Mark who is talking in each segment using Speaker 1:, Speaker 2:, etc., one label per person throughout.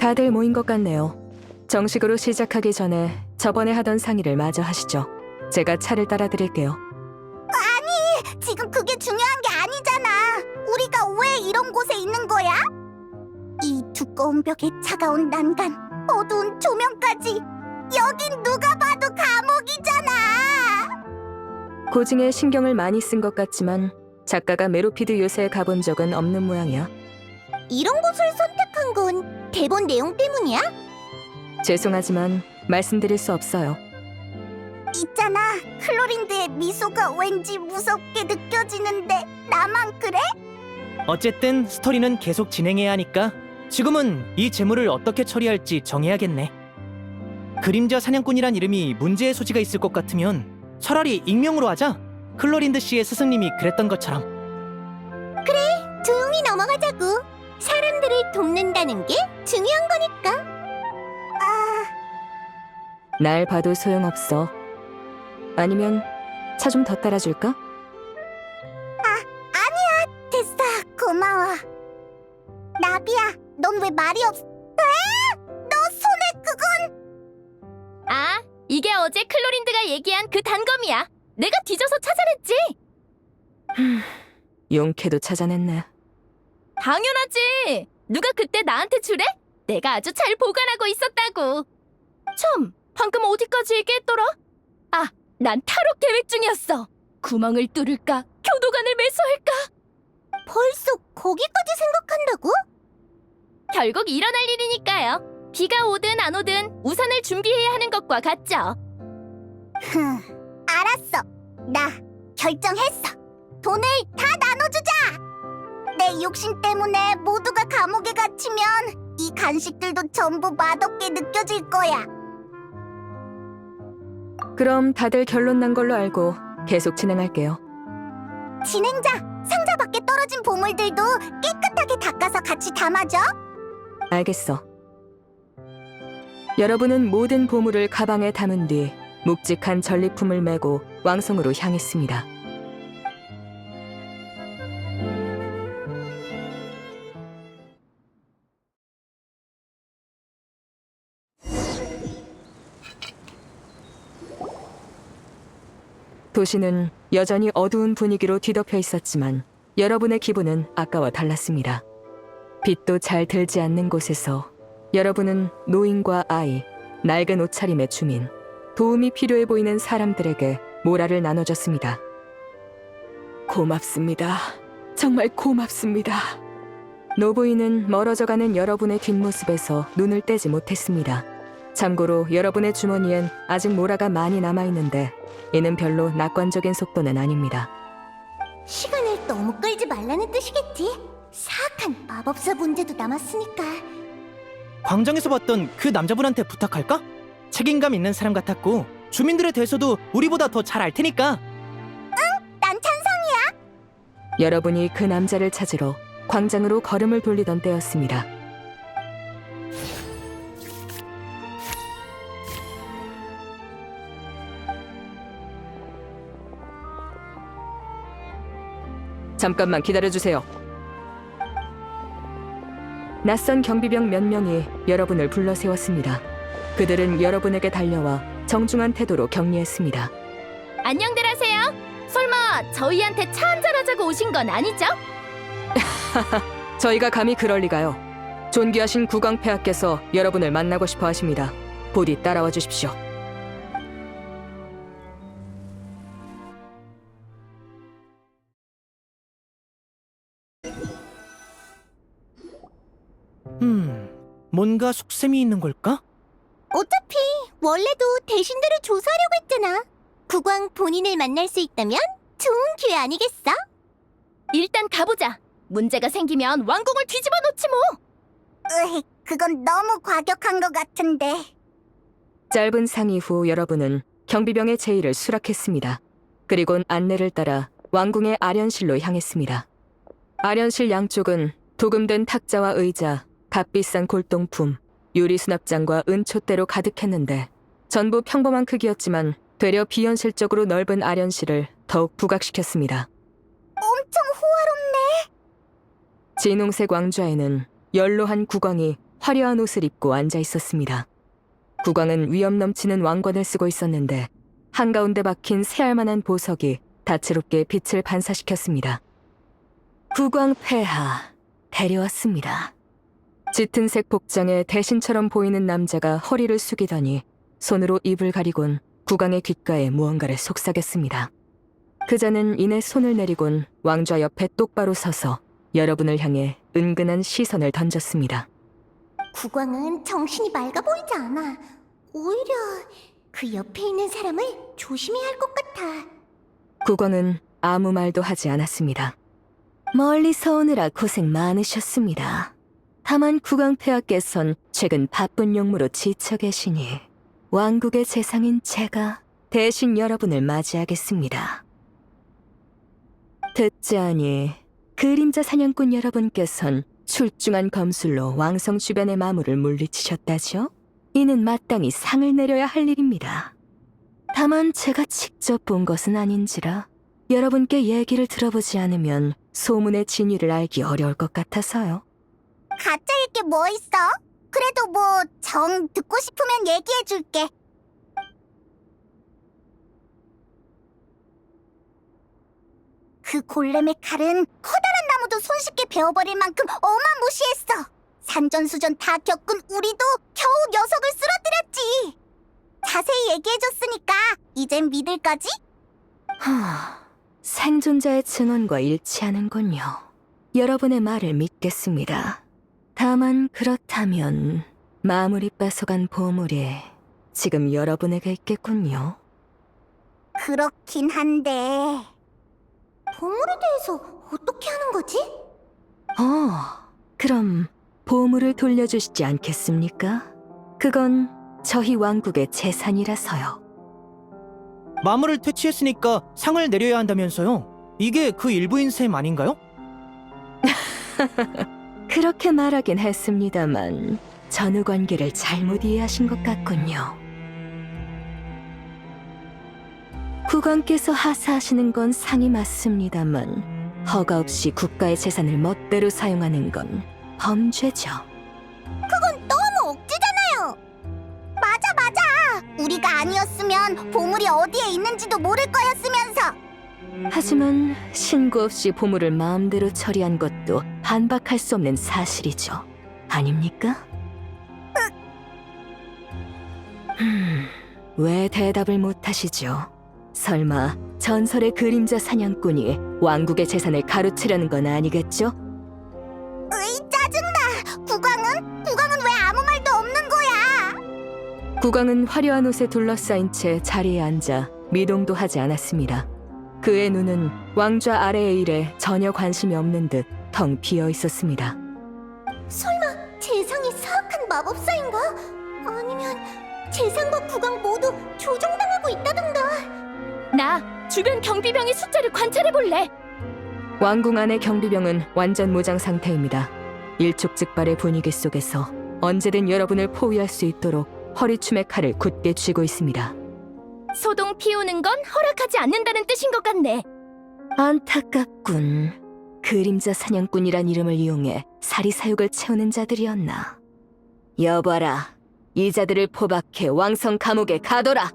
Speaker 1: 다들 모인 것 같네요. 정식으로 시작하기 전에 저번에 하던 상의를 마저 하시죠. 제가 차를 따라 드릴게요.
Speaker 2: 지금 그게 중요한 게 아니잖아. 우리가 왜 이런 곳에 있는 거야? 이 두꺼운 벽에 차가운 난간, 어두운 조명까지. 여긴 누가 봐도 감옥이잖아.
Speaker 1: 고증에 신경을 많이 쓴 것 같지만 작가가 메로피드 요새에 가본 적은 없는 모양이야.
Speaker 2: 이런 곳을 선택한 건 대본 내용 때문이야?
Speaker 1: 죄송하지만 말씀드릴 수 없어요.
Speaker 2: 있잖아, 클로린드의 미소가 왠지 무섭게 느껴지는데 나만 그래?
Speaker 3: 어쨌든 스토리는 계속 진행해야 하니까 지금은 이 재물을 어떻게 처리할지 정해야겠네. 그림자 사냥꾼이란 이름이 문제의 소지가 있을 것 같으면 차라리 익명으로 하자. 클로린드 씨의 스승님이 그랬던 것처럼.
Speaker 2: 조용히 넘어가자고. 사람들을 돕는다는 게 중요한 거니까.
Speaker 1: 날 봐도 소용없어. 아니면 차 좀 더 따라줄까?
Speaker 2: 됐어, 고마워. 나비야, 넌 왜 말이 없... 너 손에 그건...
Speaker 4: 아, 이게 어제 클로린드가 얘기한 그 단검이야. 내가 뒤져서 찾아냈지.
Speaker 1: 용케도 찾아냈네.
Speaker 4: 당연하지. 누가 그때 나한테 주래? 내가 아주 잘 보관하고 있었다고. 참, 방금 어디까지 얘기했더라? 아, 난 탈옥 계획 중이었어. 구멍을 뚫을까? 교도관을 매수할까?
Speaker 2: 벌써 거기까지 생각한다고?
Speaker 4: 결국 일어날 일이니까요. 비가 오든 안 오든 우산을 준비해야 하는 것과 같죠.
Speaker 2: 알았어. 나 결정했어. 돈을 다 나눠주자. 내 욕심 때문에 모두가 감옥에 갇히면 이 간식들도 전부 맛없게 느껴질 거야.
Speaker 1: 그럼 다들 결론 난 걸로 알고 계속 진행할게요.
Speaker 2: 진행자, 상자 밖에 떨어진 보물들도 깨끗하게 닦아서 같이 담아줘.
Speaker 1: 알겠어. 여러분은 모든 보물을 가방에 담은 뒤 묵직한 전리품을 메고 왕성으로 향했습니다. 도시는 여전히 어두운 분위기로 뒤덮여 있었지만 여러분의 기분은 아까와 달랐습니다. 빛도 잘 들지 않는 곳에서 여러분은 노인과 아이, 낡은 옷차림의 주민, 도움이 필요해 보이는 사람들에게 모라를 나눠줬습니다. 고맙습니다. 정말 고맙습니다. 노부인은 멀어져가는 여러분의 뒷모습에서 눈을 떼지 못했습니다. 참고로 여러분의 주머니엔 아직 모라가 많이 남아있는데 이는 별로 낙관적인 속도는 아닙니다.
Speaker 2: 시간을 너무 끌지 말라는 뜻이겠지. 사악한 마법사 문제도 남았으니까.
Speaker 3: 광장에서 봤던 그 남자분한테 부탁할까? 책임감 있는 사람 같았고 주민들에 대해서도 우리보다 더 잘 알 테니까.
Speaker 2: 난 찬성이야.
Speaker 1: 여러분이 그 남자를 찾으러 광장으로 걸음을 돌리던 때였습니다. 잠깐만 기다려주세요. 낯선 경비병 몇 명이 여러분을 불러 세웠습니다. 그들은 여러분에게 달려와 정중한 태도로 격리했습니다.
Speaker 4: 안녕들 하세요. 설마 저희한테 차 한잔 하자고 오신 건 아니죠?
Speaker 1: 저희가 감히 그럴 리가요. 존귀하신 국왕폐하께서 여러분을 만나고 싶어 하십니다. 부디 따라와 주십시오.
Speaker 3: 뭔가 속셈이 있는 걸까?
Speaker 2: 어차피 원래도 대신들을 조사하려고 했잖아. 국왕 본인을 만날 수 있다면 좋은 기회 아니겠어?
Speaker 4: 일단 가보자. 문제가 생기면 왕궁을 뒤집어 놓지 뭐.
Speaker 2: 그건 너무 과격한 것 같은데.
Speaker 1: 짧은 상의 후 여러분은 경비병의 제의를 수락했습니다. 그리곤 안내를 따라 왕궁의 아련실로 향했습니다. 아련실 양쪽은 도금된 탁자와 의자, 값비싼 골동품, 유리 수납장과 은촛대로 가득했는데 전부 평범한 크기였지만 되려 비현실적으로 넓은 아련실을 더욱 부각시켰습니다.
Speaker 2: 엄청 호화롭네.
Speaker 1: 진홍색 왕좌에는 연로한 국왕이 화려한 옷을 입고 앉아 있었습니다. 국왕은 위엄 넘치는 왕관을 쓰고 있었는데 한가운데 박힌 새알만한 보석이 다채롭게 빛을 반사시켰습니다. 국왕 폐하, 데려왔습니다. 짙은색 복장에 대신처럼 보이는 남자가 허리를 숙이더니 손으로 입을 가리곤 국왕의 귓가에 무언가를 속삭였습니다. 그자는 이내 손을 내리곤 왕좌 옆에 똑바로 서서 여러분을 향해 은근한 시선을 던졌습니다.
Speaker 2: 국왕은 정신이 맑아 보이지 않아. 오히려 그 옆에 있는 사람을 조심해야 할 것 같아.
Speaker 1: 국왕은 아무 말도 하지 않았습니다. 멀리서 오느라 고생 많으셨습니다. 다만 국왕 폐하께선 최근 바쁜 용무로 지쳐 계시니 왕국의 재상인 제가 대신 여러분을 맞이하겠습니다. 듣자니 그림자 사냥꾼 여러분께선 출중한 검술로 왕성 주변의 마물을 물리치셨다죠? 이는 마땅히 상을 내려야 할 일입니다. 다만 제가 직접 본 것은 아닌지라 여러분께 얘기를 들어보지 않으면 소문의 진위를 알기 어려울 것 같아서요.
Speaker 2: 가짜일 게 뭐 있어? 그래도 뭐 정 듣고 싶으면 얘기해줄게. 그 골렘의 칼은 커다란 나무도 손쉽게 베어버릴 만큼 어마무시했어. 산전수전 다 겪은 우리도 겨우 녀석을 쓰러뜨렸지. 자세히 얘기해줬으니까 이젠 믿을 거지?
Speaker 1: 생존자의 증언과 일치하는군요. 여러분의 말을 믿겠습니다. 다만 그렇다면 마무리 뺏어간 보물이 지금 여러분에게 있겠군요.
Speaker 2: 그렇긴 한데 보물에 대해서 어떻게 하는 거지?
Speaker 1: 그럼 보물을 돌려주시지 않겠습니까? 그건 저희 왕국의 재산이라서요.
Speaker 3: 마물을 퇴치했으니까 상을 내려야 한다면서요? 이게 그 일부인 셈 아닌가요?
Speaker 1: 그렇게 말하긴 했습니다만 전후 관계를 잘못 이해하신 것 같군요. 국왕께서 하사하시는 건 상이 맞습니다만 허가 없이 국가의 재산을 멋대로 사용하는 건 범죄죠.
Speaker 2: 그건 너무 억지잖아요. 맞아. 우리가 아니었으면 보물이 어디에 있는지도 모를 거였으면서.
Speaker 1: 하지만 신고 없이 보물을 마음대로 처리한 것도 반박할 수 없는 사실이죠. 아닙니까? 왜 대답을 못하시죠? 설마 전설의 그림자 사냥꾼이 왕국의 재산을 가로채려는 건 아니겠죠?
Speaker 2: 으이, 짜증나. 국왕은 왜 아무 말도 없는 거야?
Speaker 1: 국왕은 화려한 옷에 둘러싸인 채 자리에 앉아 미동도 하지 않았습니다. 그의 눈은 왕좌 아래의 일에 전혀 관심이 없는 듯 텅 비어 있었습니다.
Speaker 2: 설마 재상이 사악한 마법사인가? 아니면 재상과 국왕 모두 조종당하고 있다던가.
Speaker 4: 나 주변 경비병의 숫자를 관찰해볼래.
Speaker 1: 왕궁 안의 경비병은 완전 무장 상태입니다. 일촉즉발의 분위기 속에서 언제든 여러분을 포위할 수 있도록 허리춤의 칼을 굳게 쥐고 있습니다.
Speaker 4: 소동 피우는 건 허락하지 않는다는 뜻인 것 같네.
Speaker 1: 안타깝군. 그림자 사냥꾼이란 이름을 이용해 사리사욕을 채우는 자들이었나. 여봐라, 이 자들을 포박해 왕성 감옥에 가둬라.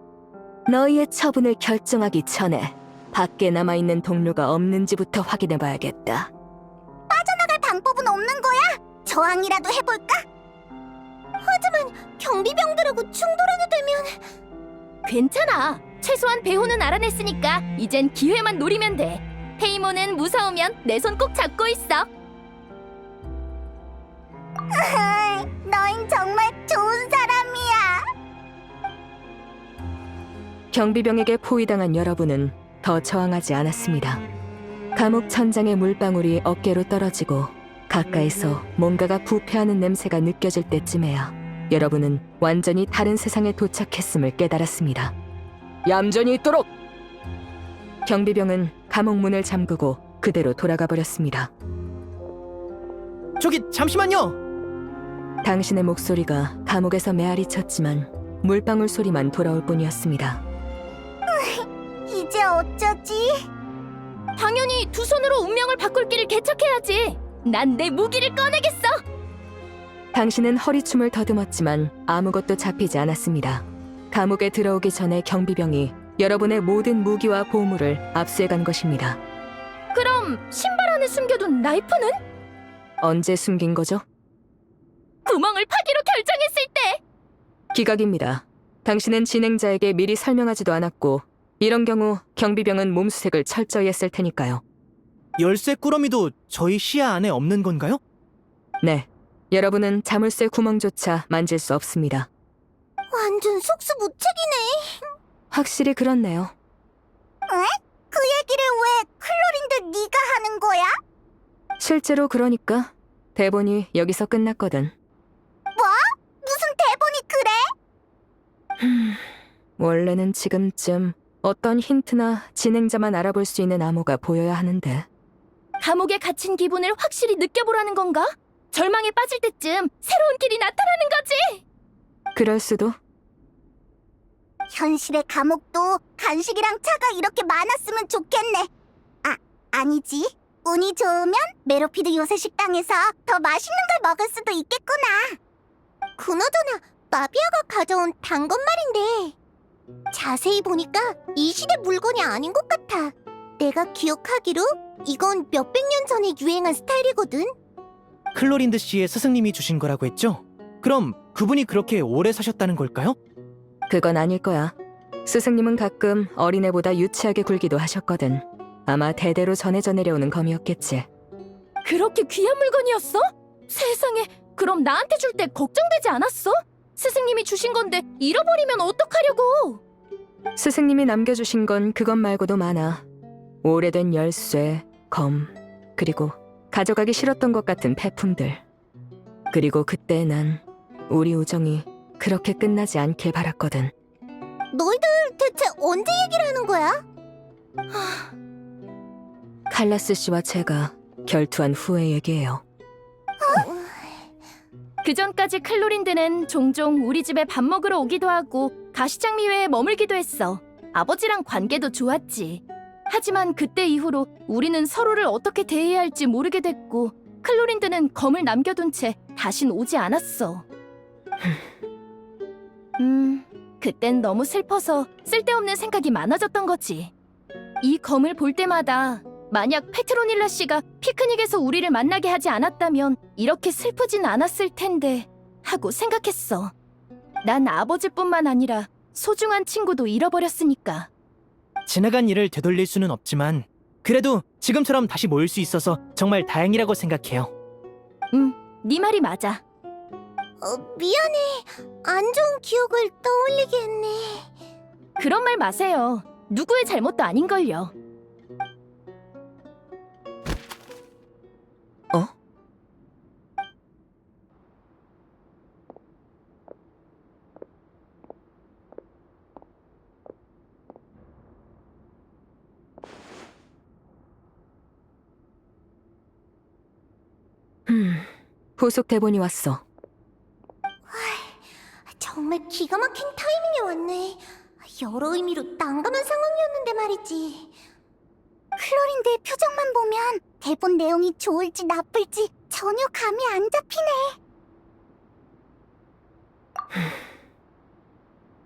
Speaker 1: 너희의 처분을 결정하기 전에 밖에 남아있는 동료가 없는지부터 확인해봐야겠다.
Speaker 2: 빠져나갈 방법은 없는 거야? 저항이라도 해볼까? 하지만 경비병들하고 충돌하게 되면...
Speaker 4: 괜찮아. 최소한 배후는 알아냈으니까 이젠 기회만 노리면 돼. 페이모는 무서우면 내 손 꼭 잡고 있어.
Speaker 2: 너흰 정말 좋은 사람이야.
Speaker 1: 경비병에게 포위당한 여러분은 더 저항하지 않았습니다. 감옥 천장의 물방울이 어깨로 떨어지고 가까이서 뭔가가 부패하는 냄새가 느껴질 때쯤에야 여러분은 완전히 다른 세상에 도착했음을 깨달았습니다. 얌전히 있도록! 경비병은 감옥 문을 잠그고 그대로 돌아가 버렸습니다.
Speaker 3: 저기 잠시만요!
Speaker 1: 당신의 목소리가 감옥에서 메아리 쳤지만 물방울 소리만 돌아올 뿐이었습니다.
Speaker 2: 이제 어쩌지?
Speaker 4: 당연히 두 손으로 운명을 바꿀 길을 개척해야지. 난 내 무기를 꺼내겠어.
Speaker 1: 당신은 허리춤을 더듬었지만 아무것도 잡히지 않았습니다. 감옥에 들어오기 전에 경비병이 여러분의 모든 무기와 보물을 압수해간 것입니다.
Speaker 4: 그럼 신발 안에 숨겨둔 라이프는?
Speaker 1: 언제 숨긴 거죠?
Speaker 4: 구멍을 파기로 결정했을 때!
Speaker 1: 기각입니다. 당신은 진행자에게 미리 설명하지도 않았고 이런 경우 경비병은 몸수색을 철저히 했을 테니까요.
Speaker 3: 열쇠 꾸러미도 저희 시야 안에 없는 건가요?
Speaker 1: 네, 여러분은 자물쇠 구멍조차 만질 수 없습니다.
Speaker 2: 완전 속수무책이네.
Speaker 1: 확실히 그렇네요.
Speaker 2: 그 얘기를 왜 클로린드 네가 하는 거야?
Speaker 1: 실제로 그러니까 대본이 여기서 끝났거든.
Speaker 2: 무슨 대본이 그래?
Speaker 1: 원래는 지금쯤 어떤 힌트나 진행자만 알아볼 수 있는 암호가 보여야 하는데.
Speaker 4: 감옥에 갇힌 기분을 확실히 느껴보라는 건가? 절망에 빠질 때쯤 새로운 길이 나타나는 거지!
Speaker 1: 그럴 수도.
Speaker 2: 현실의 감옥도 간식이랑 차가 이렇게 많았으면 좋겠네. 아니지. 운이 좋으면 메로피드 요새 식당에서 더 맛있는 걸 먹을 수도 있겠구나. 그나저나 마비아가 가져온 단 것 말인데 자세히 보니까 이 시대 물건이 아닌 것 같아. 내가 기억하기로 이건 몇백 년 전에 유행한 스타일이거든.
Speaker 3: 클로린드 씨의 스승님이 주신 거라고 했죠? 그럼 그분이 그렇게 오래 사셨다는 걸까요?
Speaker 1: 그건 아닐 거야. 스승님은 가끔 어린애보다 유치하게 굴기도 하셨거든. 아마 대대로 전해져 내려오는 검이었겠지.
Speaker 4: 그렇게 귀한 물건이었어? 세상에, 그럼 나한테 줄 때 걱정되지 않았어? 스승님이 주신 건데 잃어버리면 어떡하려고?
Speaker 1: 스승님이 남겨주신 건 그것 말고도 많아. 오래된 열쇠, 검, 그리고 가져가기 싫었던 것 같은 폐품들. 그리고 그때 난 우리 우정이 그렇게 끝나지 않길 바랐거든.
Speaker 2: 너희들 대체 언제 얘기를 하는 거야?
Speaker 1: 칼라스 씨와 제가 결투한 후의 얘기예요.
Speaker 4: 그 전까지 클로린드는 종종 우리 집에 밥 먹으러 오기도 하고 가시장미회에 머물기도 했어. 아버지랑 관계도 좋았지. 하지만 그때 이후로 우리는 서로를 어떻게 대해야 할지 모르게 됐고 클로린드는 검을 남겨둔 채 다신 오지 않았어. 그땐 너무 슬퍼서 쓸데없는 생각이 많아졌던 거지. 이 검을 볼 때마다 만약 페트로닐라 씨가 피크닉에서 우리를 만나게 하지 않았다면 이렇게 슬프진 않았을 텐데 하고 생각했어. 난 아버지뿐만 아니라 소중한 친구도 잃어버렸으니까.
Speaker 3: 지나간 일을 되돌릴 수는 없지만 그래도 지금처럼 다시 모일 수 있어서 정말 다행이라고 생각해요.
Speaker 4: 네 말이 맞아.
Speaker 2: 미안해. 안 좋은 기억을 떠올리게 했네.
Speaker 4: 그런 말 마세요. 누구의 잘못도 아닌걸요.
Speaker 1: 어? 후속 대본이 왔어.
Speaker 2: 정말 기가 막힌 타이밍에 왔네. 여러 의미로 난감한 상황이었는데 말이지. 클로린드의 표정만 보면 대본 내용이 좋을지 나쁠지 전혀 감이 안 잡히네.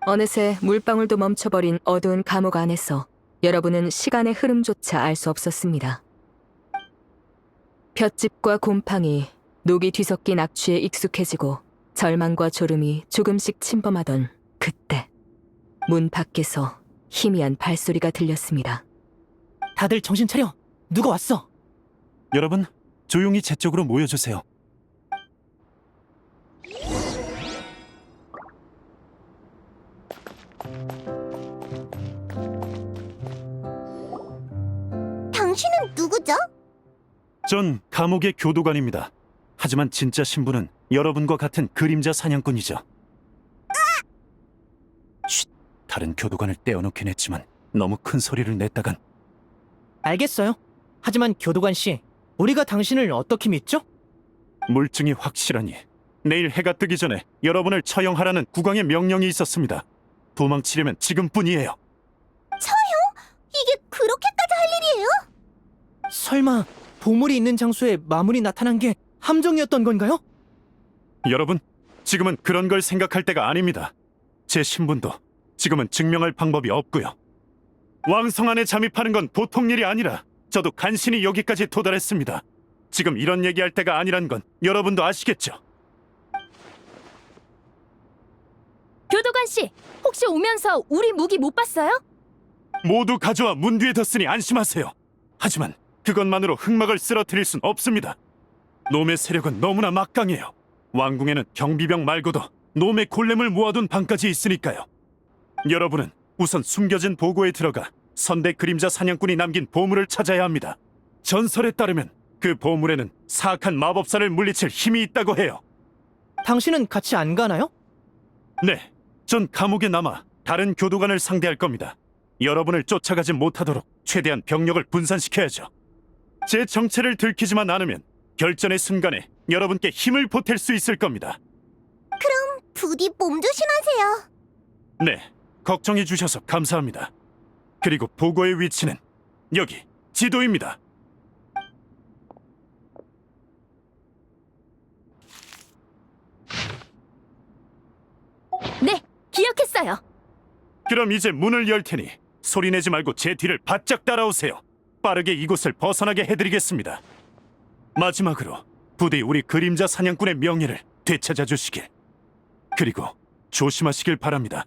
Speaker 1: 어느새 물방울도 멈춰버린 어두운 감옥 안에서 여러분은 시간의 흐름조차 알 수 없었습니다. 볏짚과 곰팡이, 녹이 뒤섞인 악취에 익숙해지고 절망과 졸음이 조금씩 침범하던 그때 문 밖에서 희미한 발소리가 들렸습니다.
Speaker 3: 다들 정신 차려. 누가 왔어?
Speaker 5: 여러분, 조용히 제 쪽으로 모여주세요.
Speaker 2: 당신은 누구죠?
Speaker 5: 전 감옥의 교도관입니다. 하지만 진짜 신분은 여러분과 같은 그림자 사냥꾼이죠. 쉿, 다른 교도관을 떼어놓긴 했지만 너무 큰 소리를 냈다간.
Speaker 3: 알겠어요. 하지만 교도관 씨, 우리가 당신을 어떻게 믿죠?
Speaker 5: 물증이 확실하니 내일 해가 뜨기 전에 여러분을 처형하라는 국왕의 명령이 있었습니다. 도망치려면 지금뿐이에요.
Speaker 2: 이게 그렇게까지 할 일이에요?
Speaker 3: 설마 보물이 있는 장소에 마물이 나타난 게 함정이었던 건가요?
Speaker 5: 여러분, 지금은 그런 걸 생각할 때가 아닙니다. 제 신분도 지금은 증명할 방법이 없고요. 왕성 안에 잠입하는 건 보통 일이 아니라 저도 간신히 여기까지 도달했습니다. 지금 이런 얘기할 때가 아니란 건 여러분도 아시겠죠?
Speaker 4: 교도관 씨, 혹시 오면서 우리 무기 못 봤어요?
Speaker 5: 모두 가져와 문 뒤에 뒀으니 안심하세요. 하지만 그것만으로 흑막을 쓰러뜨릴 순 없습니다. 놈의 세력은 너무나 막강해요. 왕궁에는 경비병 말고도 놈의 골렘을 모아둔 방까지 있으니까요. 여러분은 우선 숨겨진 보고에 들어가 선대 그림자 사냥꾼이 남긴 보물을 찾아야 합니다. 전설에 따르면 그 보물에는 사악한 마법사를 물리칠 힘이 있다고 해요.
Speaker 3: 당신은 같이 안 가나요?
Speaker 5: 네, 전 감옥에 남아 다른 교도관을 상대할 겁니다. 여러분을 쫓아가지 못하도록 최대한 병력을 분산시켜야죠. 제 정체를 들키지만 않으면 결전의 순간에 여러분께 힘을 보탤 수 있을 겁니다.
Speaker 2: 부디 몸 조심하세요.
Speaker 5: 네, 걱정해 주셔서 감사합니다. 그리고 보고의 위치는 여기 지도입니다.
Speaker 4: 네, 기억했어요.
Speaker 5: 그럼 이제 문을 열 테니 소리내지 말고 제 뒤를 바짝 따라오세요. 빠르게 이곳을 벗어나게 해드리겠습니다. 마지막으로 부디 우리 그림자 사냥꾼의 명예를 되찾아 주시길. 그리고 조심하시길 바랍니다.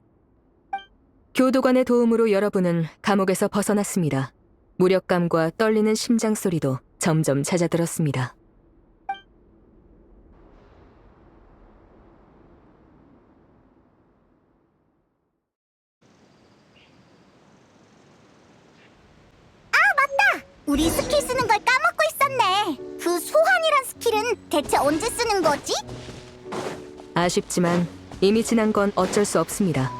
Speaker 1: 교도관의 도움으로 여러분은 감옥에서 벗어났습니다. 무력감과 떨리는 심장 소리도 점점 잦아들었습니다.
Speaker 2: 우리 스킬 쓰는 걸 까먹고 있었네. 그 소환이란 스킬은 대체 언제 쓰는 거지?
Speaker 1: 아쉽지만 이미 지난 건 어쩔 수 없습니다.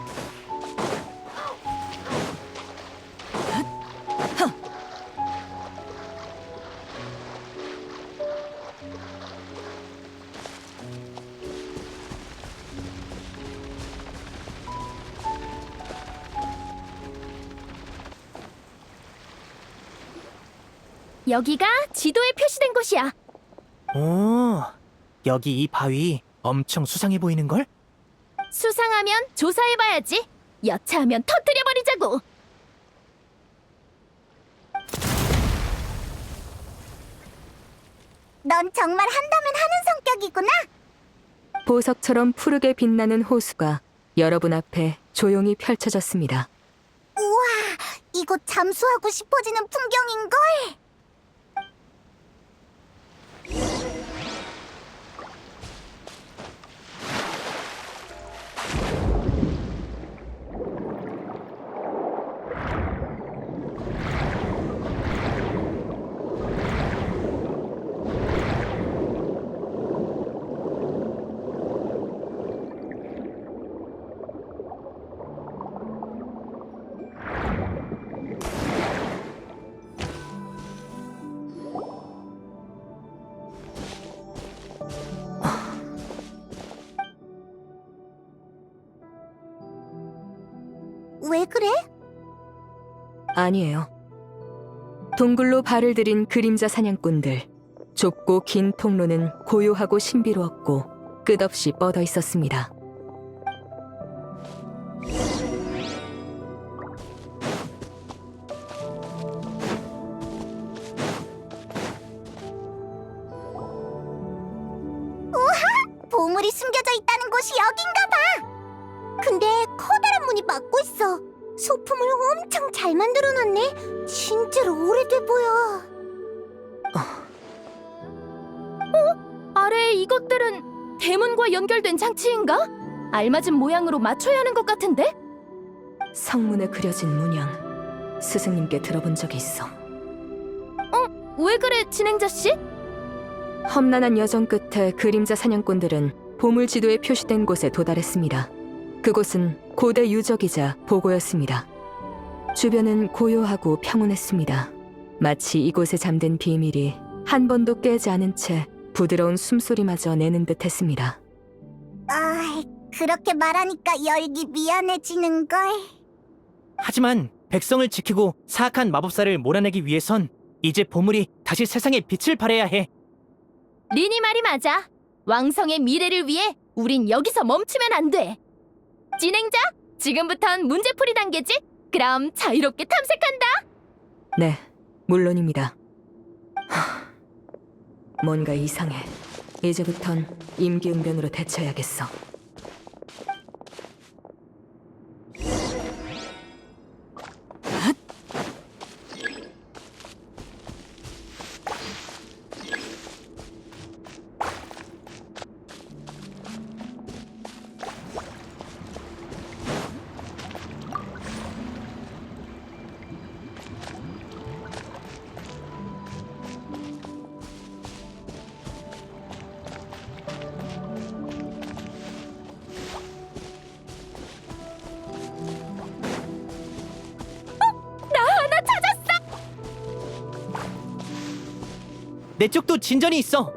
Speaker 4: 여기가 지도에 표시된 곳이야.
Speaker 3: 오, 여기 이 바위 엄청 수상해 보이는걸?
Speaker 4: 수상하면 조사해봐야지. 여차하면 터뜨려버리자고.
Speaker 2: 넌 정말 한다면 하는 성격이구나.
Speaker 1: 보석처럼 푸르게 빛나는 호수가 여러분 앞에 조용히 펼쳐졌습니다.
Speaker 2: 우와, 이곳 잠수하고 싶어지는 풍경인걸. 왜 그래?
Speaker 1: 아니에요. 동굴로 발을 들인 그림자 사냥꾼들. 좁고 긴 통로는 고요하고 신비로웠고 끝없이 뻗어 있었습니다.
Speaker 2: 보물이 숨겨져 있다는 곳이 여긴가 봐. 근데 커다란 문이 막고 있어. 소품을 엄청 잘 만들어놨네. 진짜로 오래돼 보여.
Speaker 4: 아래에 이것들은 대문과 연결된 장치인가? 알맞은 모양으로 맞춰야 하는 것 같은데?
Speaker 1: 성문에 그려진 문양. 스승님께 들어본 적이 있어.
Speaker 4: 왜 그래, 진행자 씨?
Speaker 1: 험난한 여정 끝에 그림자 사냥꾼들은 보물 지도에 표시된 곳에 도달했습니다. 그곳은 고대 유적이자 보고였습니다. 주변은 고요하고 평온했습니다. 마치 이곳에 잠든 비밀이 한 번도 깨지 않은 채 부드러운 숨소리마저 내는 듯했습니다.
Speaker 2: 아, 그렇게 말하니까 열기 미안해지는걸.
Speaker 3: 하지만 백성을 지키고 사악한 마법사를 몰아내기 위해선 이제 보물이 다시 세상에 빛을 발해야 해.
Speaker 4: 리니 말이 맞아. 왕성의 미래를 위해 우린 여기서 멈추면 안 돼. 진행자, 지금부턴 문제풀이 단계지? 그럼 자유롭게 탐색한다.
Speaker 1: 네, 물론입니다. 뭔가 이상해. 이제부턴 임기응변으로 대처해야겠어.
Speaker 3: 내 쪽도 진전이 있어.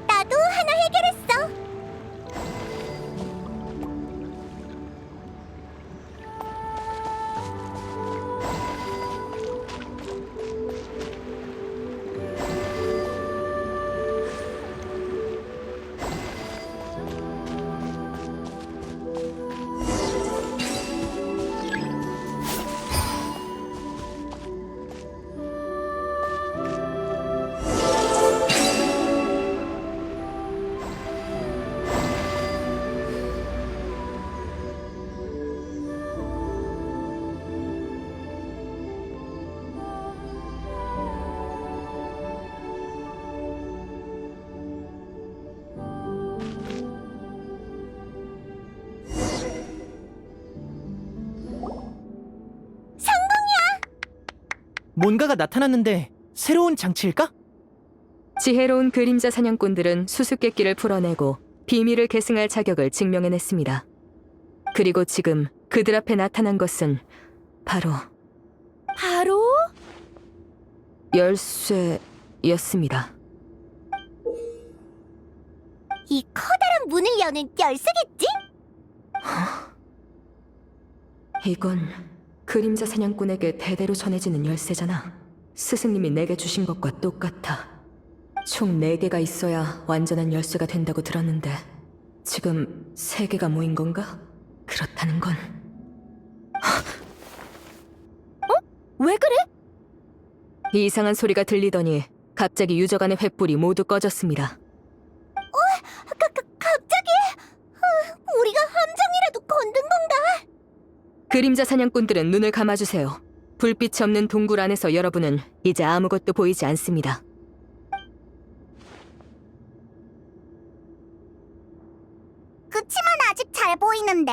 Speaker 2: 나도 하나 해결했어.
Speaker 3: 뭔가가 나타났는데 새로운 장치일까?
Speaker 1: 지혜로운 그림자 사냥꾼들은 수수께끼를 풀어내고 비밀을 계승할 자격을 증명해냈습니다. 그리고 지금 그들 앞에 나타난 것은 바로
Speaker 4: 바로?
Speaker 1: 열쇠였습니다.
Speaker 2: 이 커다란 문을 여는 열쇠겠지?
Speaker 1: 이건 그림자 사냥꾼에게 대대로 전해지는 열쇠잖아. 스승님이 내게 주신 것과 똑같아. 총 4개가 있어야 완전한 열쇠가 된다고 들었는데 지금 3개가 모인 건가? 그렇다는 건
Speaker 4: 왜 그래?
Speaker 1: 이상한 소리가 들리더니 갑자기 유저간의 횃불이 모두 꺼졌습니다.
Speaker 2: 갑자기? 우리가 함정이라도 건든 건가?
Speaker 1: 그림자 사냥꾼들은 눈을 감아주세요. 불빛이 없는 동굴 안에서 여러분은 이제 아무것도 보이지 않습니다.
Speaker 2: 그치만 아직 잘 보이는데?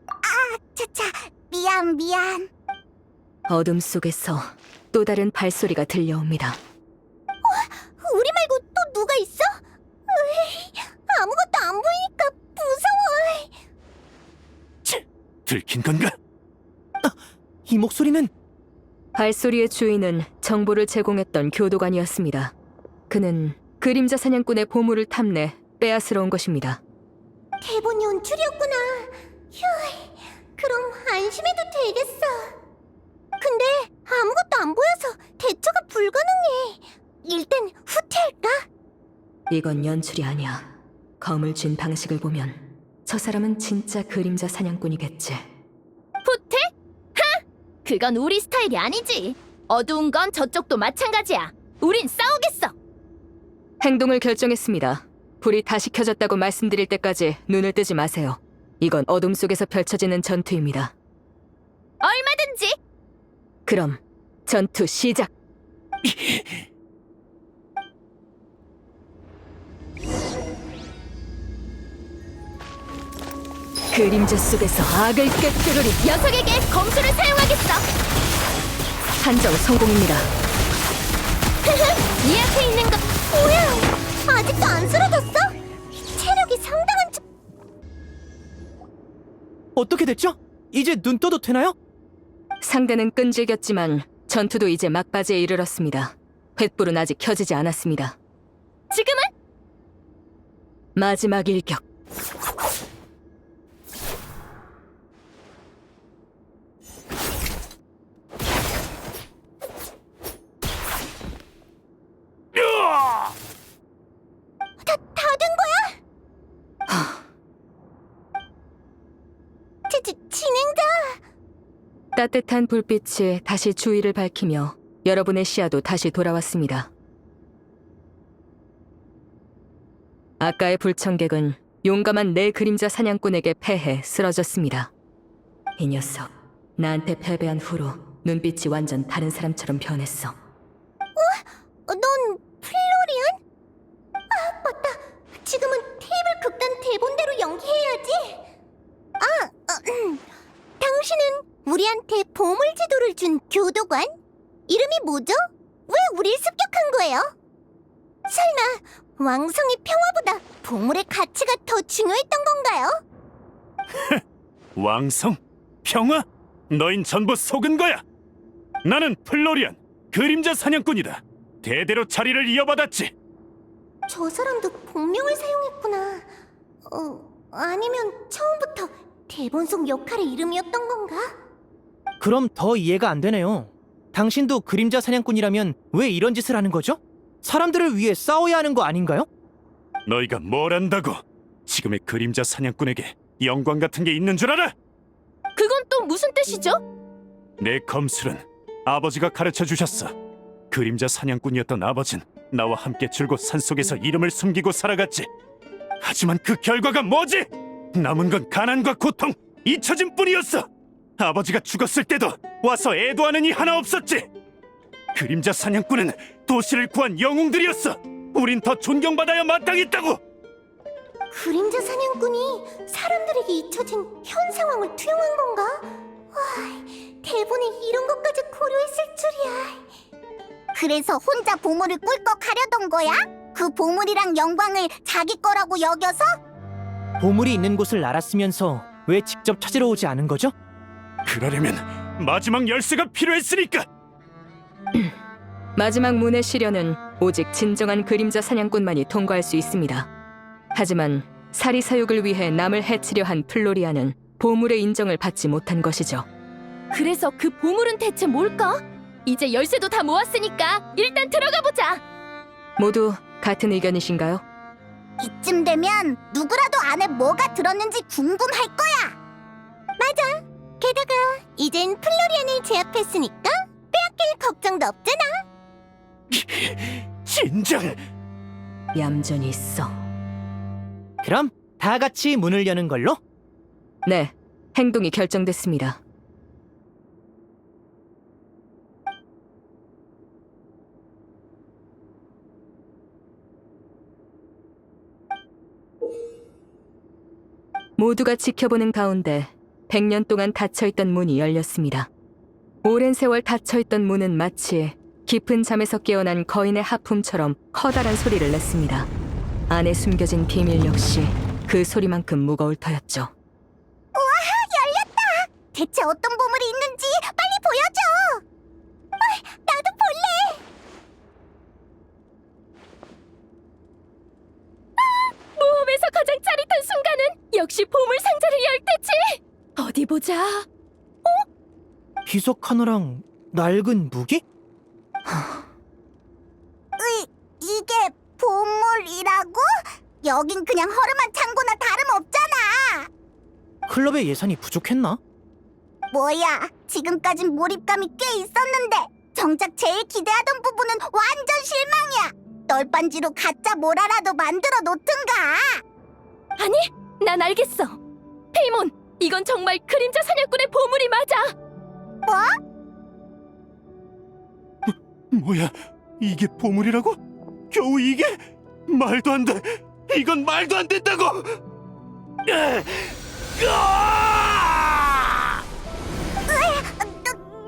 Speaker 2: 아, 차차, 미안.
Speaker 1: 어둠 속에서 또 다른 발소리가 들려옵니다.
Speaker 2: 우리 말고 또 누가 있어? 으이, 아무것도 안 보이니까 무서워.
Speaker 5: 들킨 건가?
Speaker 3: 이 목소리는
Speaker 1: 발소리의 주인은 정보를 제공했던 교도관이었습니다. 그는 그림자 사냥꾼의 보물을 탐내 빼앗으러 온 것입니다.
Speaker 2: 대본 연출이었구나. 휴, 그럼 안심해도 되겠어. 근데 아무것도 안 보여서 대처가 불가능해. 일단 후퇴할까?
Speaker 1: 이건 연출이 아니야. 검을 쥔 방식을 보면 저 사람은 진짜 그림자 사냥꾼이겠지.
Speaker 4: 후퇴? 하! 그건 우리 스타일이 아니지. 어두운 건 저쪽도 마찬가지야. 우린 싸우겠어.
Speaker 1: 행동을 결정했습니다. 불이 다시 켜졌다고 말씀드릴 때까지 눈을 뜨지 마세요. 이건 어둠 속에서 펼쳐지는 전투입니다.
Speaker 4: 얼마든지.
Speaker 1: 그럼 전투 시작! 그림자 속에서 악을 꿰뚫으리.
Speaker 4: 녀석에게 검수를 사용하겠어.
Speaker 1: 한정 성공입니다.
Speaker 4: 네 앞에 있는 거
Speaker 2: 뭐야? 아직도 안 쓰러졌어? 체력이 상당한 척.
Speaker 3: 어떻게 됐죠? 이제 눈 떠도 되나요?
Speaker 1: 상대는 끈질겼지만 전투도 이제 막바지에 이르렀습니다. 횃불은 아직 켜지지 않았습니다.
Speaker 4: 지금은?
Speaker 1: 마지막 일격.
Speaker 2: 다 된 거야? 진행자.
Speaker 1: 따뜻한 불빛이 다시 주위를 밝히며 여러분의 시야도 다시 돌아왔습니다. 아까의 불청객은 용감한 내 그림자 사냥꾼에게 패해 쓰러졌습니다. 이 녀석, 나한테 패배한 후로 눈빛이 완전 다른 사람처럼 변했어.
Speaker 2: 넌 플로리안? 아, 맞다. 지금은 테이블 극단 대본대로 연기해야지. 당신은 우리한테 보물 지도를 준 교도관? 이름이 뭐죠? 왜 우릴 습격한 거예요? 설마 왕성의 평화보다 보물의 가치가 더 중요했던 건가요?
Speaker 5: 왕성? 평화? 너흰 전부 속은 거야. 나는 플로리안, 그림자 사냥꾼이다. 대대로 자리를 이어받았지.
Speaker 2: 저 사람도 본명을 사용했구나. 아니면 처음부터 대본 속 역할의 이름이었던 건가?
Speaker 3: 그럼 더 이해가 안 되네요. 당신도 그림자 사냥꾼이라면 왜 이런 짓을 하는 거죠? 사람들을 위해 싸워야 하는 거 아닌가요?
Speaker 5: 너희가 뭘 안다고? 지금의 그림자 사냥꾼에게 영광 같은 게 있는 줄 알아?
Speaker 4: 그건 또 무슨 뜻이죠?
Speaker 5: 내 검술은 아버지가 가르쳐 주셨어. 그림자 사냥꾼이었던 아버진 나와 함께 줄곧 산속에서 이름을 숨기고 살아갔지. 하지만 그 결과가 뭐지? 남은 건 가난과 고통, 잊혀짐 뿐이었어. 아버지가 죽었을 때도 와서 애도하는 이 하나 없었지. 그림자 사냥꾼은 도시를 구한 영웅들이었어. 우린 더 존경받아야 마땅했다고.
Speaker 2: 그림자 사냥꾼이 사람들에게 잊혀진 현 상황을 투영한 건가? 와, 대본에 이런 것까지 고려했을 줄이야. 그래서 혼자 보물을 꿀꺽 하려던 거야? 그 보물이랑 영광을 자기 거라고 여겨서?
Speaker 3: 보물이 있는 곳을 알았으면서 왜 직접 찾으러 오지 않은 거죠?
Speaker 5: 그러려면 마지막 열쇠가 필요했으니까.
Speaker 1: 마지막 문의 시련은 오직 진정한 그림자 사냥꾼만이 통과할 수 있습니다. 하지만 사리사욕을 위해 남을 해치려 한 플로리아는 보물의 인정을 받지 못한 것이죠.
Speaker 4: 그래서 그 보물은 대체 뭘까? 이제 열쇠도 다 모았으니까 일단 들어가 보자.
Speaker 1: 모두 같은 의견이신가요?
Speaker 2: 이쯤 되면 누구라도 안에 뭐가 들었는지 궁금할 거야. 맞아. 게다가 이젠 플로리안을 제압했으니까 빼앗길 걱정도 없잖아.
Speaker 5: 진정.
Speaker 1: 얌전히 있어.
Speaker 3: 그럼 다 같이 문을 여는 걸로?
Speaker 1: 네, 행동이 결정됐습니다. 모두가 지켜보는 가운데 100년 동안 닫혀있던 문이 열렸습니다. 오랜 세월 닫혀있던 문은 마치 깊은 잠에서 깨어난 거인의 하품처럼 커다란 소리를 냈습니다. 안에 숨겨진 비밀 역시 그 소리만큼 무거울 터였죠.
Speaker 2: 우와, 열렸다. 대체 어떤 보물이 있는지 빨리 보여줘. 나도 볼래.
Speaker 4: 모험에서 가장 짜릿한 순간은 역시 보물 상자를 열 때지. 어디 보자.
Speaker 3: 비석 하나랑 낡은 무기?
Speaker 2: 이게 보물이라고? 여긴 그냥 허름한 창고나 다름없잖아.
Speaker 3: 클럽의 예산이 부족했나?
Speaker 2: 뭐야, 지금까진 몰입감이 꽤 있었는데 정작 제일 기대하던 부분은 완전 실망이야. 널빤지로 가짜 모라라도 만들어 놓든가.
Speaker 4: 아니, 난 알겠어. 페이몬, 이건 정말 그림자 사냥꾼의 보물이 맞아.
Speaker 5: 뭐야? 이게 보물이라고? 겨우 이게? 말도 안 돼. 이건 말도 안 된다고.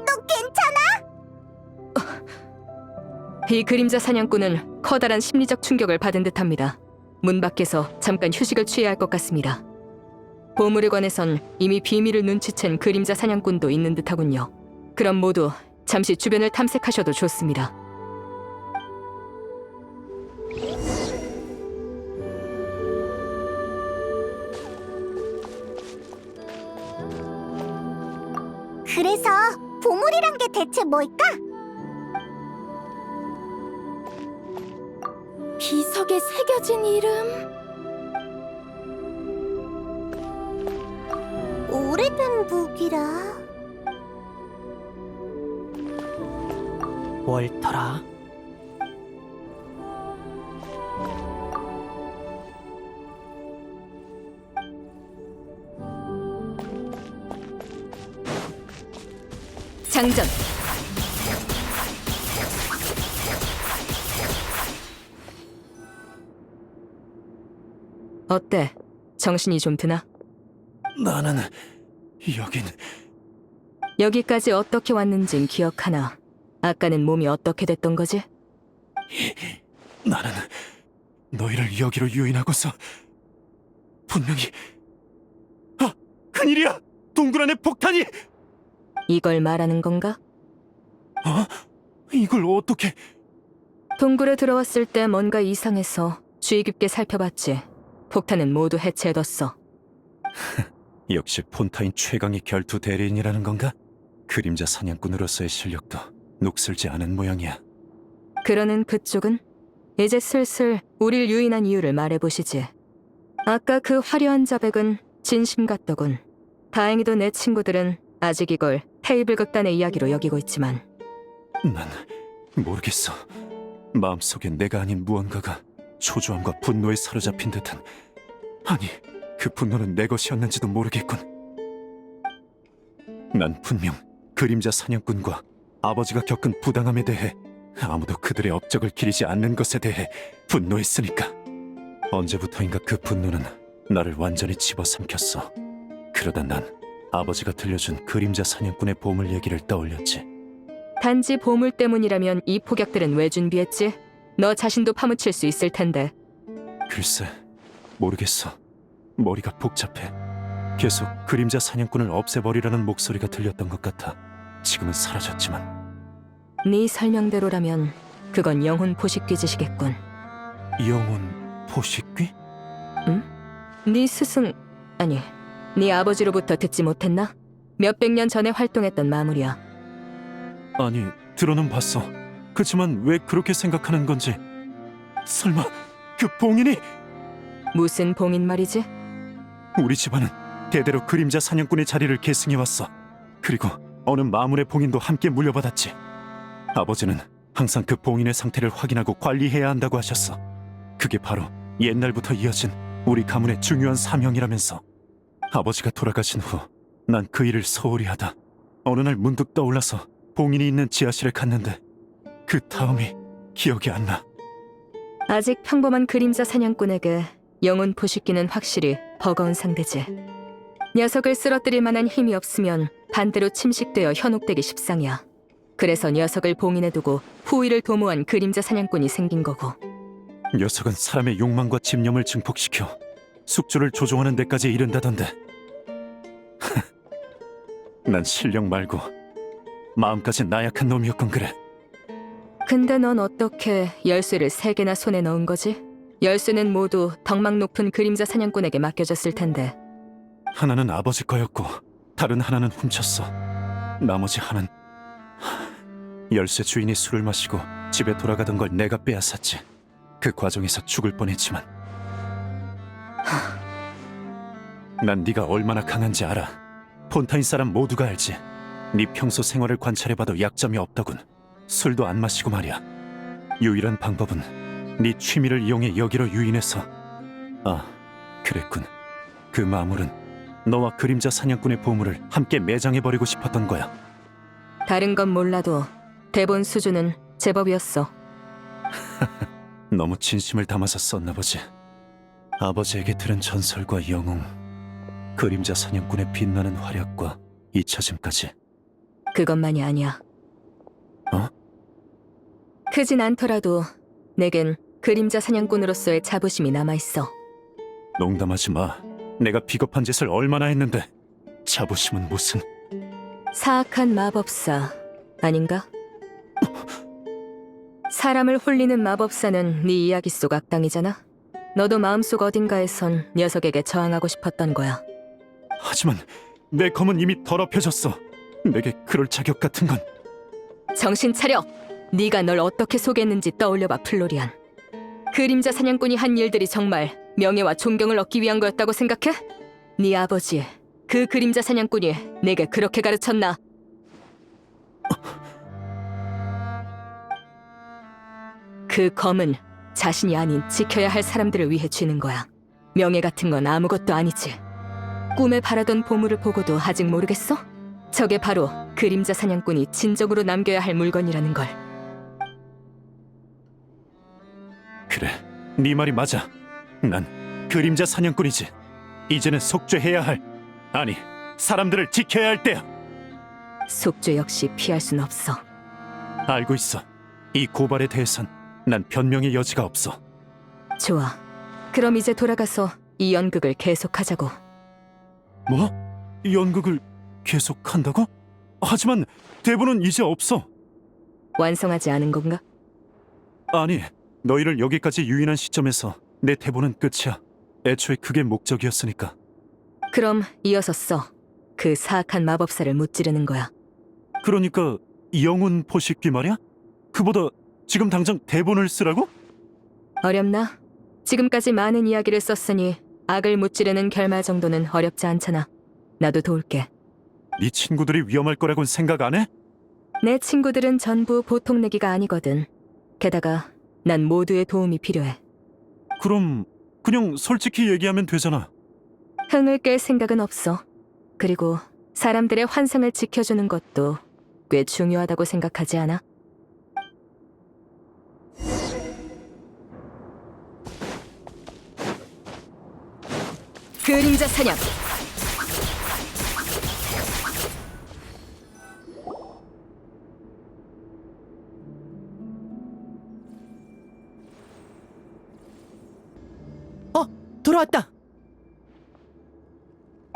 Speaker 2: 너 괜찮아?
Speaker 1: 이 그림자 사냥꾼은 커다란 심리적 충격을 받은 듯합니다. 문 밖에서 잠깐 휴식을 취해야 할 것 같습니다. 보물에 관해선 이미 비밀을 눈치챈 그림자 사냥꾼도 있는 듯하군요. 그럼 모두 잠시 주변을 탐색하셔도 좋습니다.
Speaker 2: 그래서 보물이란 게 대체 뭘까?
Speaker 4: 비석에 새겨진 이름.
Speaker 2: 오래된 무기라.
Speaker 3: 월터라.
Speaker 1: 장전. 어때? 정신이 좀 드나?
Speaker 5: 나는 여긴
Speaker 1: 여기까지 어떻게 왔는진 기억하나? 아까는 몸이 어떻게 됐던 거지?
Speaker 5: 나는 너희를 여기로 유인하고서 분명히 큰일이야! 동굴 안에 폭탄이!
Speaker 1: 이걸 말하는 건가?
Speaker 5: 이걸 어떻게...
Speaker 1: 동굴에 들어왔을 때 뭔가 이상해서 주의 깊게 살펴봤지. 폭탄은 모두 해체해뒀어.
Speaker 5: 역시 폰타인 최강의 결투 대리인이라는 건가? 그림자 사냥꾼으로서의 실력도 녹슬지 않은 모양이야.
Speaker 1: 그러는 그쪽은? 이제 슬슬 우릴 유인한 이유를 말해보시지. 아까 그 화려한 자백은 진심 같더군. 다행히도 내 친구들은 아직 이걸 테이블 극단의 이야기로 여기고 있지만.
Speaker 5: 난 모르겠어. 마음속에 내가 아닌 무언가가 초조함과 분노에 사로잡힌 듯한... 아니, 그 분노는 내 것이었는지도 모르겠군. 난 분명 그림자 사냥꾼과 아버지가 겪은 부당함에 대해 아무도 그들의 업적을 기리지 않는 것에 대해 분노했으니까. 언제부터인가 그 분노는 나를 완전히 집어삼켰어. 그러다 난 아버지가 들려준 그림자 사냥꾼의 보물 얘기를 떠올렸지.
Speaker 1: 단지 보물 때문이라면 이 폭약들은 왜 준비했지? 너 자신도 파묻힐 수 있을 텐데.
Speaker 5: 글쎄, 모르겠어. 머리가 복잡해. 계속 그림자 사냥꾼을 없애버리라는 목소리가 들렸던 것 같아. 지금은 사라졌지만.
Speaker 1: 네 설명대로라면 그건 영혼 포식귀 짓이겠군.
Speaker 5: 영혼 포식귀?
Speaker 1: 네 스승... 아니, 네 아버지로부터 듣지 못했나? 몇백 년 전에 활동했던 마물이야.
Speaker 5: 아니, 들어는 봤어. 그치만 왜 그렇게 생각하는 건지. 설마 그 봉인이...
Speaker 1: 무슨 봉인 말이지?
Speaker 5: 우리 집안은 대대로 그림자 사냥꾼의 자리를 계승해왔어. 그리고 어느 마물의 봉인도 함께 물려받았지. 아버지는 항상 그 봉인의 상태를 확인하고 관리해야 한다고 하셨어. 그게 바로 옛날부터 이어진 우리 가문의 중요한 사명이라면서. 아버지가 돌아가신 후 난 그 일을 소홀히 하다 어느 날 문득 떠올라서 봉인이 있는 지하실에 갔는데 그 다음이 기억이 안 나.
Speaker 1: 아직 평범한 그림자 사냥꾼에게 영혼 포식귀는 확실히 버거운 상대지. 녀석을 쓰러뜨릴 만한 힘이 없으면 반대로 침식되어 현혹되기 십상이야. 그래서 녀석을 봉인해두고 후위를 도모한 그림자 사냥꾼이 생긴 거고.
Speaker 5: 녀석은 사람의 욕망과 집념을 증폭시켜 숙주를 조종하는 데까지 이른다던데. 난 실력 말고 마음까지 나약한 놈이었건 그래.
Speaker 1: 근데 넌 어떻게 열쇠를 3개나 손에 넣은 거지? 열쇠는 모두 덕망 높은 그림자 사냥꾼에게 맡겨졌을 텐데.
Speaker 5: 하나는 아버지 거였고 다른 하나는 훔쳤어. 나머지 하나는... 열쇠 주인이 술을 마시고 집에 돌아가던 걸 내가 빼앗았지. 그 과정에서 죽을 뻔했지만 난 네가 얼마나 강한지 알아. 폰타인 사람 모두가 알지. 네 평소 생활을 관찰해봐도 약점이 없더군. 술도 안 마시고 말이야. 유일한 방법은 네 취미를 이용해 여기로 유인해서... 아, 그랬군. 그 마물은 너와 그림자 사냥꾼의 보물을 함께 매장해버리고 싶었던 거야.
Speaker 1: 다른 건 몰라도 대본 수준은 제법이었어.
Speaker 5: 너무 진심을 담아서 썼나 보지. 아버지에게 들은 전설과 영웅, 그림자 사냥꾼의 빛나는 활약과 잊혀짐까지.
Speaker 1: 그것만이 아니야.
Speaker 5: 어?
Speaker 1: 크진 않더라도 내겐 그림자 사냥꾼으로서의 자부심이 남아있어.
Speaker 5: 농담하지 마. 내가 비겁한 짓을 얼마나 했는데. 자부심은 무슨...
Speaker 1: 사악한 마법사 아닌가? 사람을 홀리는 마법사는 네 이야기 속 악당이잖아. 너도 마음속 어딘가에선 녀석에게 저항하고 싶었던 거야.
Speaker 5: 하지만 내 검은 이미 더럽혀졌어. 내게 그럴 자격 같은 건
Speaker 1: 정신 차려! 네가 널 어떻게 속였는지 떠올려봐, 플로리안. 그림자 사냥꾼이 한 일들이 정말 명예와 존경을 얻기 위한 거였다고 생각해? 네 아버지, 그 그림자 사냥꾼이 내게 그렇게 가르쳤나? 그 검은 자신이 아닌 지켜야 할 사람들을 위해 쥐는 거야. 명예 같은 건 아무것도 아니지. 꿈에 바라던 보물을 보고도 아직 모르겠어? 저게 바로 그림자 사냥꾼이 진정으로 남겨야 할 물건이라는 걸.
Speaker 5: 그래, 네 말이 맞아. 난 그림자 사냥꾼이지. 이제는 속죄해야 할, 아니, 사람들을 지켜야 할 때야.
Speaker 1: 속죄 역시 피할 순 없어.
Speaker 5: 알고 있어. 이 고발에 대해선 난 변명의 여지가 없어.
Speaker 1: 좋아. 그럼 이제 돌아가서 이 연극을 계속하자고.
Speaker 5: 뭐? 연극을 계속한다고? 하지만 대본은 이제 없어.
Speaker 1: 완성하지 않은 건가?
Speaker 5: 아니, 너희를 여기까지 유인한 시점에서 내 대본은 끝이야. 애초에 그게 목적이었으니까.
Speaker 1: 그럼 이어서 써. 그 사악한 마법사를 무찌르는 거야.
Speaker 5: 그러니까 영혼 포식기 말이야? 그보다 지금 당장 대본을 쓰라고?
Speaker 1: 어렵나? 지금까지 많은 이야기를 썼으니 악을 무찌르는 결말 정도는 어렵지 않잖아. 나도 도울게.
Speaker 5: 네 친구들이 위험할 거라고는 생각 안 해?
Speaker 1: 내 친구들은 전부 보통 내기가 아니거든. 게다가 난 모두의 도움이 필요해.
Speaker 5: 그럼 그냥 솔직히 얘기하면 되잖아.
Speaker 1: 흥을 깰 생각은 없어. 그리고 사람들의 환상을 지켜주는 것도 꽤 중요하다고 생각하지 않아? 그림자 사냥!
Speaker 3: 돌아왔다.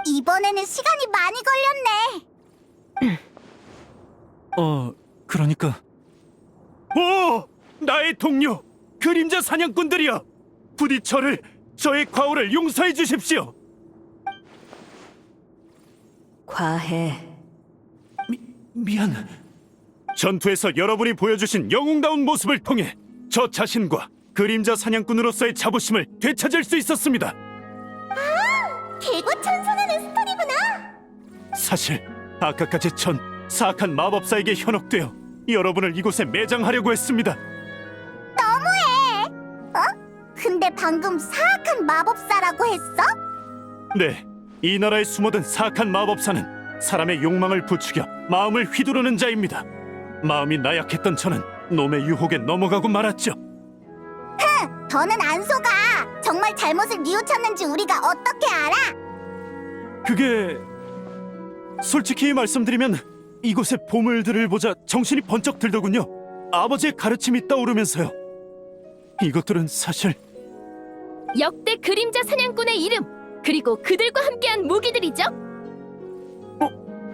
Speaker 2: 이번에는 시간이 많이 걸렸네.
Speaker 5: 그러니까. 오! 나의 동료! 그림자 사냥꾼들이여! 부디 저의 과오를 용서해 주십시오!
Speaker 1: 과해.
Speaker 5: 미안. 전투에서 여러분이 보여주신 영웅다운 모습을 통해 저 자신과 그림자 사냥꾼으로서의 자부심을 되찾을 수 있었습니다.
Speaker 2: 개고천선하는 스토리구나.
Speaker 5: 사실 아까까지 전 사악한 마법사에게 현혹되어 여러분을 이곳에 매장하려고 했습니다.
Speaker 2: 근데 방금 사악한 마법사라고 했어?
Speaker 5: 네, 이 나라에 숨어든 사악한 마법사는 사람의 욕망을 부추겨 마음을 휘두르는 자입니다. 마음이 나약했던 저는 놈의 유혹에 넘어가고 말았죠.
Speaker 2: 더는 안 속아. 정말 잘못을 뉘우쳤는지 우리가 어떻게 알아?
Speaker 5: 그게 솔직히 말씀드리면 이곳의 보물들을 보자 정신이 번쩍 들더군요. 아버지의 가르침이 떠오르면서요. 이것들은 사실
Speaker 4: 역대 그림자 사냥꾼의 이름, 그리고 그들과 함께한 무기들이죠.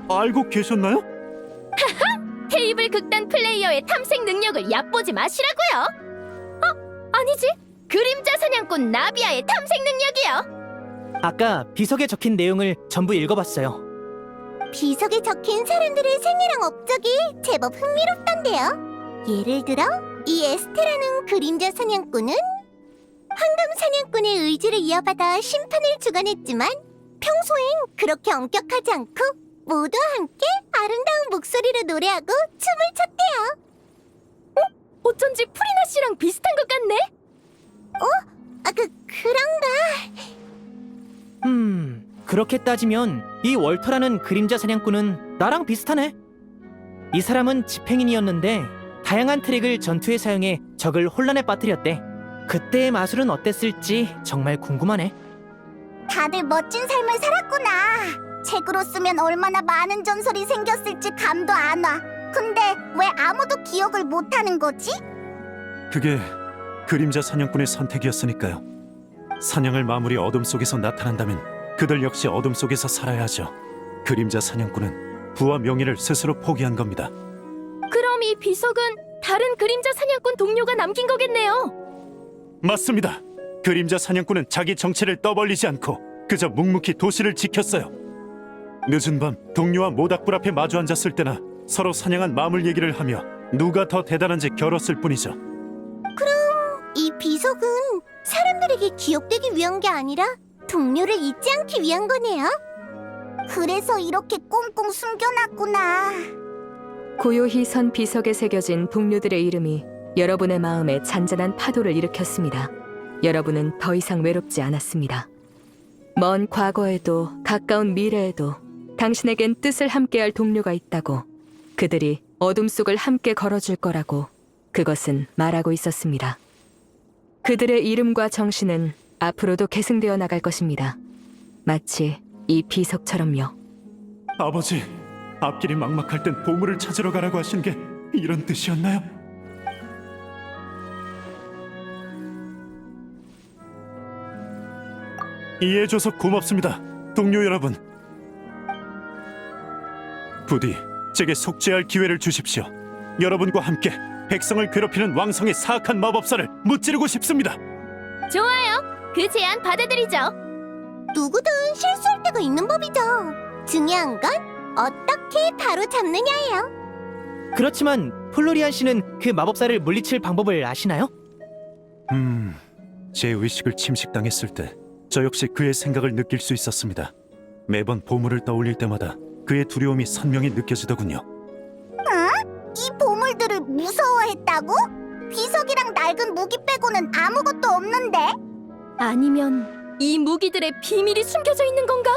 Speaker 5: 알고 계셨나요?
Speaker 4: 테이블 극단 플레이어의 탐색 능력을 얕보지 마시라고요. 아니지. 그림자 사냥꾼 나비아의 탐색 능력이요.
Speaker 3: 아까 비석에 적힌 내용을 전부 읽어봤어요.
Speaker 2: 비석에 적힌 사람들의 생애랑 업적이 제법 흥미롭던데요. 예를 들어 이 에스테라는 그림자 사냥꾼은 황금 사냥꾼의 의지를 이어받아 심판을 주관했지만 평소엔 그렇게 엄격하지 않고 모두와 함께 아름다운 목소리로 노래하고 춤을 췄대요.
Speaker 4: 어쩐지 프리나 씨랑 비슷한 것 같네.
Speaker 2: 그런가?
Speaker 3: 그렇게 따지면 이 월터라는 그림자 사냥꾼은 나랑 비슷하네. 이 사람은 집행인이었는데 다양한 트릭을 전투에 사용해 적을 혼란에 빠뜨렸대. 그때의 마술은 어땠을지 정말 궁금하네.
Speaker 2: 다들 멋진 삶을 살았구나. 책으로 쓰면 얼마나 많은 전설이 생겼을지 감도 안 와. 근데 왜 아무도 기억을 못하는 거지?
Speaker 5: 그게 그림자 사냥꾼의 선택이었으니까요. 사냥을 마무리 어둠 속에서 나타난다면 그들 역시 어둠 속에서 살아야 하죠. 그림자 사냥꾼은 부와 명예를 스스로 포기한 겁니다.
Speaker 4: 그럼 이 비석은 다른 그림자 사냥꾼 동료가 남긴 거겠네요.
Speaker 5: 맞습니다. 그림자 사냥꾼은 자기 정체를 떠벌리지 않고 그저 묵묵히 도시를 지켰어요. 늦은 밤 동료와 모닥불 앞에 마주 앉았을 때나 서로 사냥한 마물 얘기를 하며 누가 더 대단한지 겨뤘을 뿐이죠.
Speaker 2: 이 비석은 사람들에게 기억되기 위한 게 아니라 동료를 잊지 않기 위한 거네요. 그래서 이렇게 꽁꽁 숨겨놨구나.
Speaker 1: 고요히 선 비석에 새겨진 동료들의 이름이 여러분의 마음에 잔잔한 파도를 일으켰습니다. 여러분은 더 이상 외롭지 않았습니다. 먼 과거에도 가까운 미래에도 당신에겐 뜻을 함께할 동료가 있다고, 그들이 어둠 속을 함께 걸어줄 거라고 그것은 말하고 있었습니다. 그들의 이름과 정신은 앞으로도 계승되어 나갈 것입니다. 마치 이 비석처럼요.
Speaker 5: 아버지, 앞길이 막막할 땐 보물을 찾으러 가라고 하신 게 이런 뜻이었나요? 이해해줘서 고맙습니다, 동료 여러분. 부디 제게 속죄할 기회를 주십시오. 여러분과 함께 백성을 괴롭히는 왕성의 사악한 마법사를 무찌르고 싶습니다.
Speaker 4: 좋아요. 그 제안 받아들이죠.
Speaker 2: 누구든 실수할 때가 있는 법이죠. 중요한 건 어떻게 바로 잡느냐예요.
Speaker 3: 그렇지만 플로리안 씨는 그 마법사를 물리칠 방법을 아시나요?
Speaker 5: 제 의식을 침식당했을 때 저 역시 그의 생각을 느낄 수 있었습니다. 매번 보물을 떠올릴 때마다 그의 두려움이 선명히 느껴지더군요.
Speaker 2: 이 보물들을 무서워했다고? 비석이랑 낡은 무기 빼고는 아무것도 없는데?
Speaker 4: 아니면 이 무기들의 비밀이 숨겨져 있는 건가?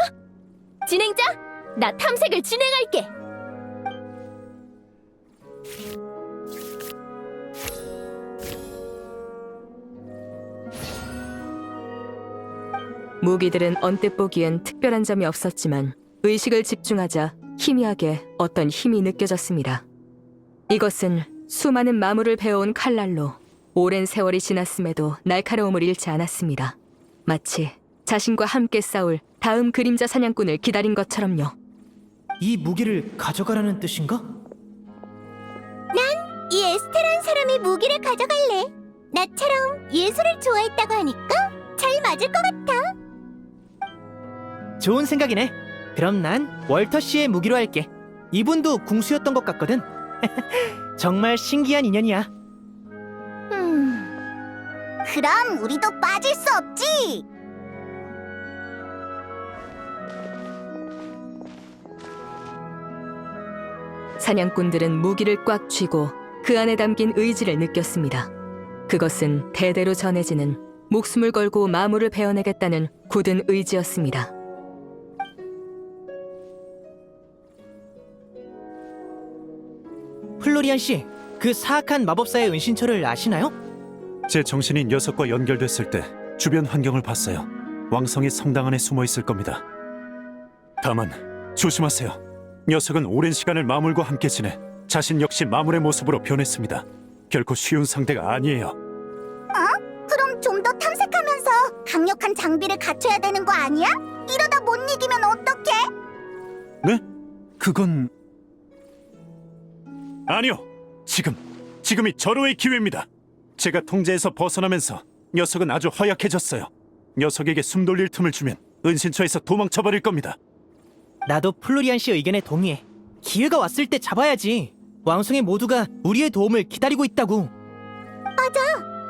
Speaker 4: 진행자, 나 탐색을 진행할게.
Speaker 1: 무기들은 언뜻 보기엔 특별한 점이 없었지만 의식을 집중하자 희미하게 어떤 힘이 느껴졌습니다. 이것은 수많은 마물을 베어온 칼날로 오랜 세월이 지났음에도 날카로움을 잃지 않았습니다. 마치 자신과 함께 싸울 다음 그림자 사냥꾼을 기다린 것처럼요.
Speaker 3: 이 무기를 가져가라는 뜻인가?
Speaker 2: 이 에스테란 사람의 무기를 가져갈래. 나처럼 예술을 좋아했다고 하니까 잘 맞을 것 같아.
Speaker 3: 좋은 생각이네. 그럼 난 월터 씨의 무기로 할게. 이분도 궁수였던 것 같거든. 정말 신기한 인연이야.
Speaker 2: 그럼 우리도 빠질 수 없지.
Speaker 1: 사냥꾼들은 무기를 꽉 쥐고 그 안에 담긴 의지를 느꼈습니다. 그것은 대대로 전해지는 목숨을 걸고 마물을 베어내겠다는 굳은 의지였습니다.
Speaker 3: 플로리안 씨, 그 사악한 마법사의 은신처를 아시나요?
Speaker 5: 제 정신이 녀석과 연결됐을 때 주변 환경을 봤어요. 왕성의 성당 안에 숨어 있을 겁니다. 다만 조심하세요. 녀석은 오랜 시간을 마물과 함께 지내 자신 역시 마물의 모습으로 변했습니다. 결코 쉬운 상대가 아니에요.
Speaker 2: 그럼 좀 더 탐색하면서 강력한 장비를 갖춰야 되는 거 아니야? 이러다 못 이기면 어떡해?
Speaker 5: 네? 그건... 아니요. 지금이 절호의 기회입니다. 제가 통제에서 벗어나면서 녀석은 아주 허약해졌어요. 녀석에게 숨 돌릴 틈을 주면 은신처에서 도망쳐버릴 겁니다.
Speaker 3: 나도 플로리안 씨 의견에 동의해. 기회가 왔을 때 잡아야지. 왕성의 모두가 우리의 도움을 기다리고 있다고.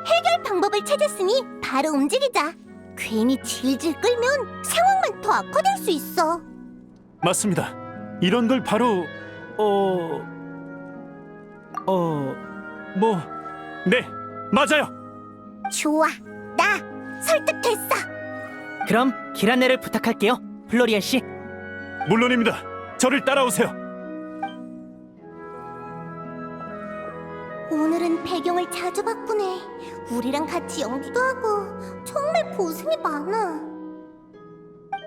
Speaker 2: 해결 방법을 찾았으니 바로 움직이자. 괜히 질질 끌면 상황만 더 악화될 수 있어.
Speaker 5: 맞습니다. 이런 걸 바로... 네, 맞아요.
Speaker 2: 좋아, 나 설득됐어.
Speaker 3: 그럼 길 안내를 부탁할게요, 플로리안 씨.
Speaker 5: 물론입니다. 저를 따라오세요.
Speaker 2: 오늘은 배경을 자주 바꾸네. 우리랑 같이 연기도 하고 정말 고생이 많아.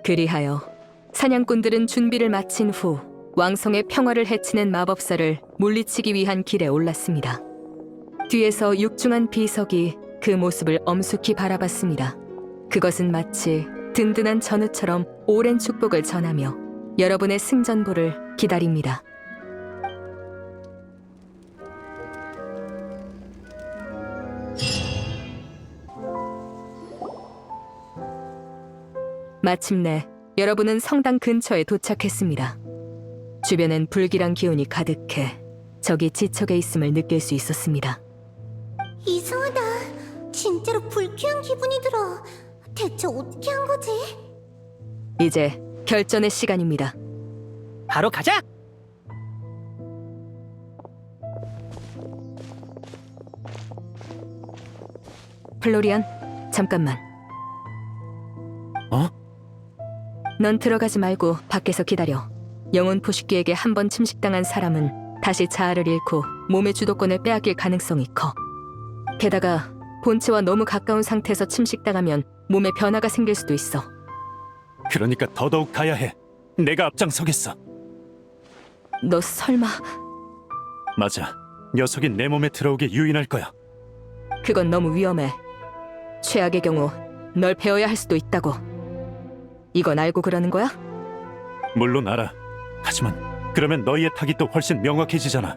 Speaker 1: 그리하여 사냥꾼들은 준비를 마친 후 왕성의 평화를 해치는 마법사를 물리치기 위한 길에 올랐습니다. 뒤에서 육중한 비석이 그 모습을 엄숙히 바라봤습니다. 그것은 마치 든든한 전우처럼 오랜 축복을 전하며 여러분의 승전보를 기다립니다. 마침내 여러분은 성당 근처에 도착했습니다. 주변엔 불길한 기운이 가득해 적이 지척에 있음을 느낄 수 있었습니다.
Speaker 2: 이상하다. 진짜로 불쾌한 기분이 들어. 대체 어떻게 한 거지?
Speaker 1: 이제 결전의 시간입니다.
Speaker 3: 바로 가자!
Speaker 1: 플로리안, 잠깐만.
Speaker 5: 어?
Speaker 1: 넌 들어가지 말고 밖에서 기다려. 영혼 포식귀에게 한 번 침식당한 사람은 다시 자아를 잃고 몸의 주도권을 빼앗길 가능성이 커. 게다가 본체와 너무 가까운 상태에서 침식당하면 몸에 변화가 생길 수도 있어.
Speaker 5: 그러니까 더더욱 가야 해. 내가 앞장서겠어.
Speaker 1: 너 설마...
Speaker 5: 맞아. 녀석이 내 몸에 들어오게 유인할 거야.
Speaker 1: 그건 너무 위험해. 최악의 경우 널 베어야 할 수도 있다고. 이건 알고 그러는 거야?
Speaker 5: 물론 알아. 하지만 그러면 너희의 타깃도 훨씬 명확해지잖아.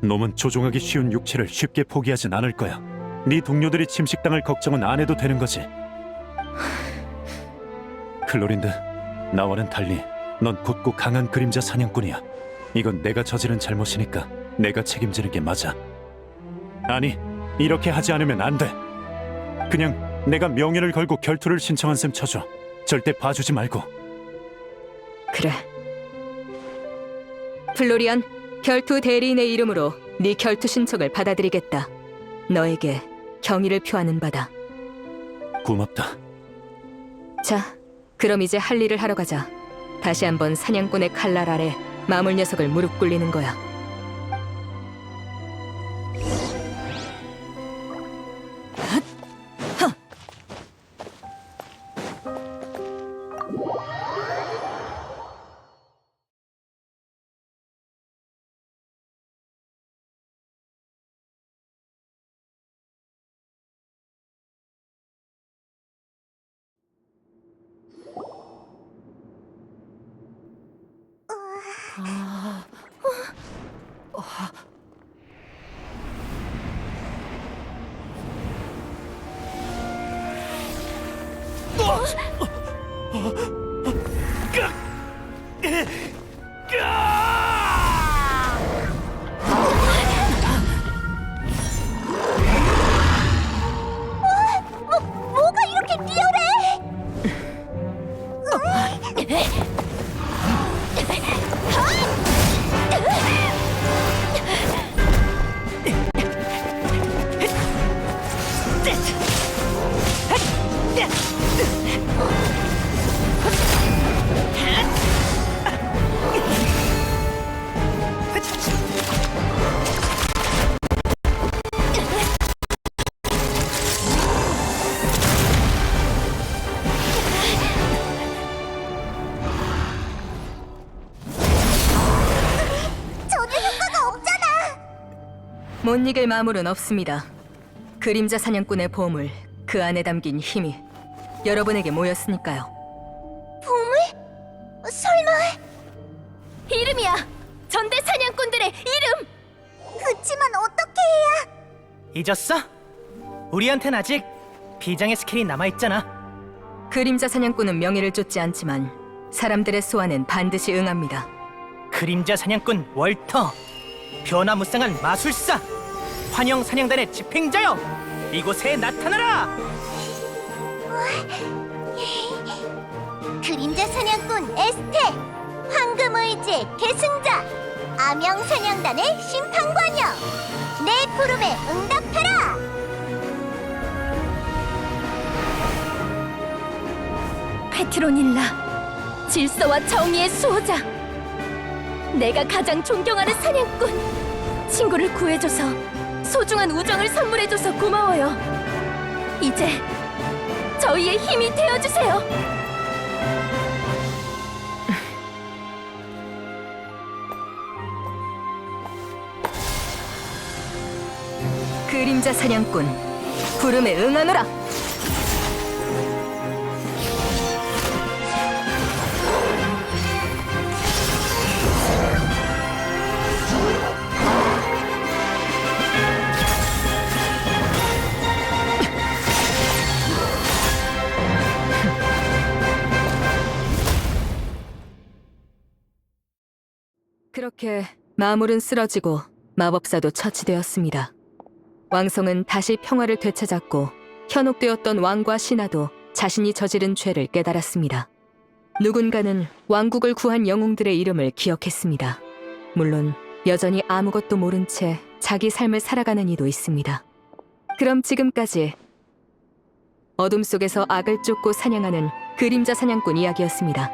Speaker 5: 놈은 조종하기 쉬운 육체를 쉽게 포기하진 않을 거야. 네 동료들이 침식당할 걱정은 안 해도 되는 거지. 클로린드, 나와는 달리 넌 곧고 강한 그림자 사냥꾼이야. 이건 내가 저지른 잘못이니까 내가 책임지는 게 맞아. 아니, 이렇게 하지 않으면 안 돼. 그냥 내가 명예를 걸고 결투를 신청한 셈 쳐줘. 절대 봐주지 말고.
Speaker 1: 그래. 플로리안, 결투 대리인의 이름으로 네 결투 신청을 받아들이겠다. 너에게 경의를 표하는 바다.
Speaker 5: 고맙다.
Speaker 1: 자, 그럼 이제 할 일을 하러 가자. 다시 한번 사냥꾼의 칼날 아래 마물 녀석을 무릎 꿇리는 거야.
Speaker 2: 뭐가 이렇게 뛰어래? 전혀 효과가 없잖아.
Speaker 1: 못 이길 마물은 없습니다. 그림자 사냥꾼의 보물, 그 안에 담긴 힘이 여러분에게 모였으니까요.
Speaker 2: 보물? 설마
Speaker 4: 이름이야! 전대 사냥꾼들의 이름!
Speaker 2: 그치만 어떻게 해야?
Speaker 3: 잊었어? 우리한텐 아직 비장의 스킬이 남아있잖아.
Speaker 1: 그림자 사냥꾼은 명예를 쫓지 않지만 사람들의 소원은 반드시 응합니다.
Speaker 3: 그림자 사냥꾼 월터, 변화무쌍한 마술사, 환영 사냥단의 집행자여, 이곳에 나타나라!
Speaker 2: 그림자 사냥꾼 에스테, 황금의지의 계승자, 암영 사냥단의 심판관여, 내 부름에 응답하라!
Speaker 4: 페트로닐라, 질서와 정의의 수호자. 내가 가장 존경하는 사냥꾼. 친구를 구해줘서, 소중한 우정을 선물해줘서 고마워요. 이제 저희의 힘이 되어주세요.
Speaker 1: 그림자 사냥꾼, 부름에 응하노라! 그렇게 마물은 쓰러지고 마법사도 처치되었습니다. 왕성은 다시 평화를 되찾았고 현혹되었던 왕과 신하도 자신이 저지른 죄를 깨달았습니다. 누군가는 왕국을 구한 영웅들의 이름을 기억했습니다. 물론 여전히 아무것도 모른 채 자기 삶을 살아가는 이도 있습니다. 그럼 지금까지 어둠 속에서 악을 쫓고 사냥하는 그림자 사냥꾼 이야기였습니다.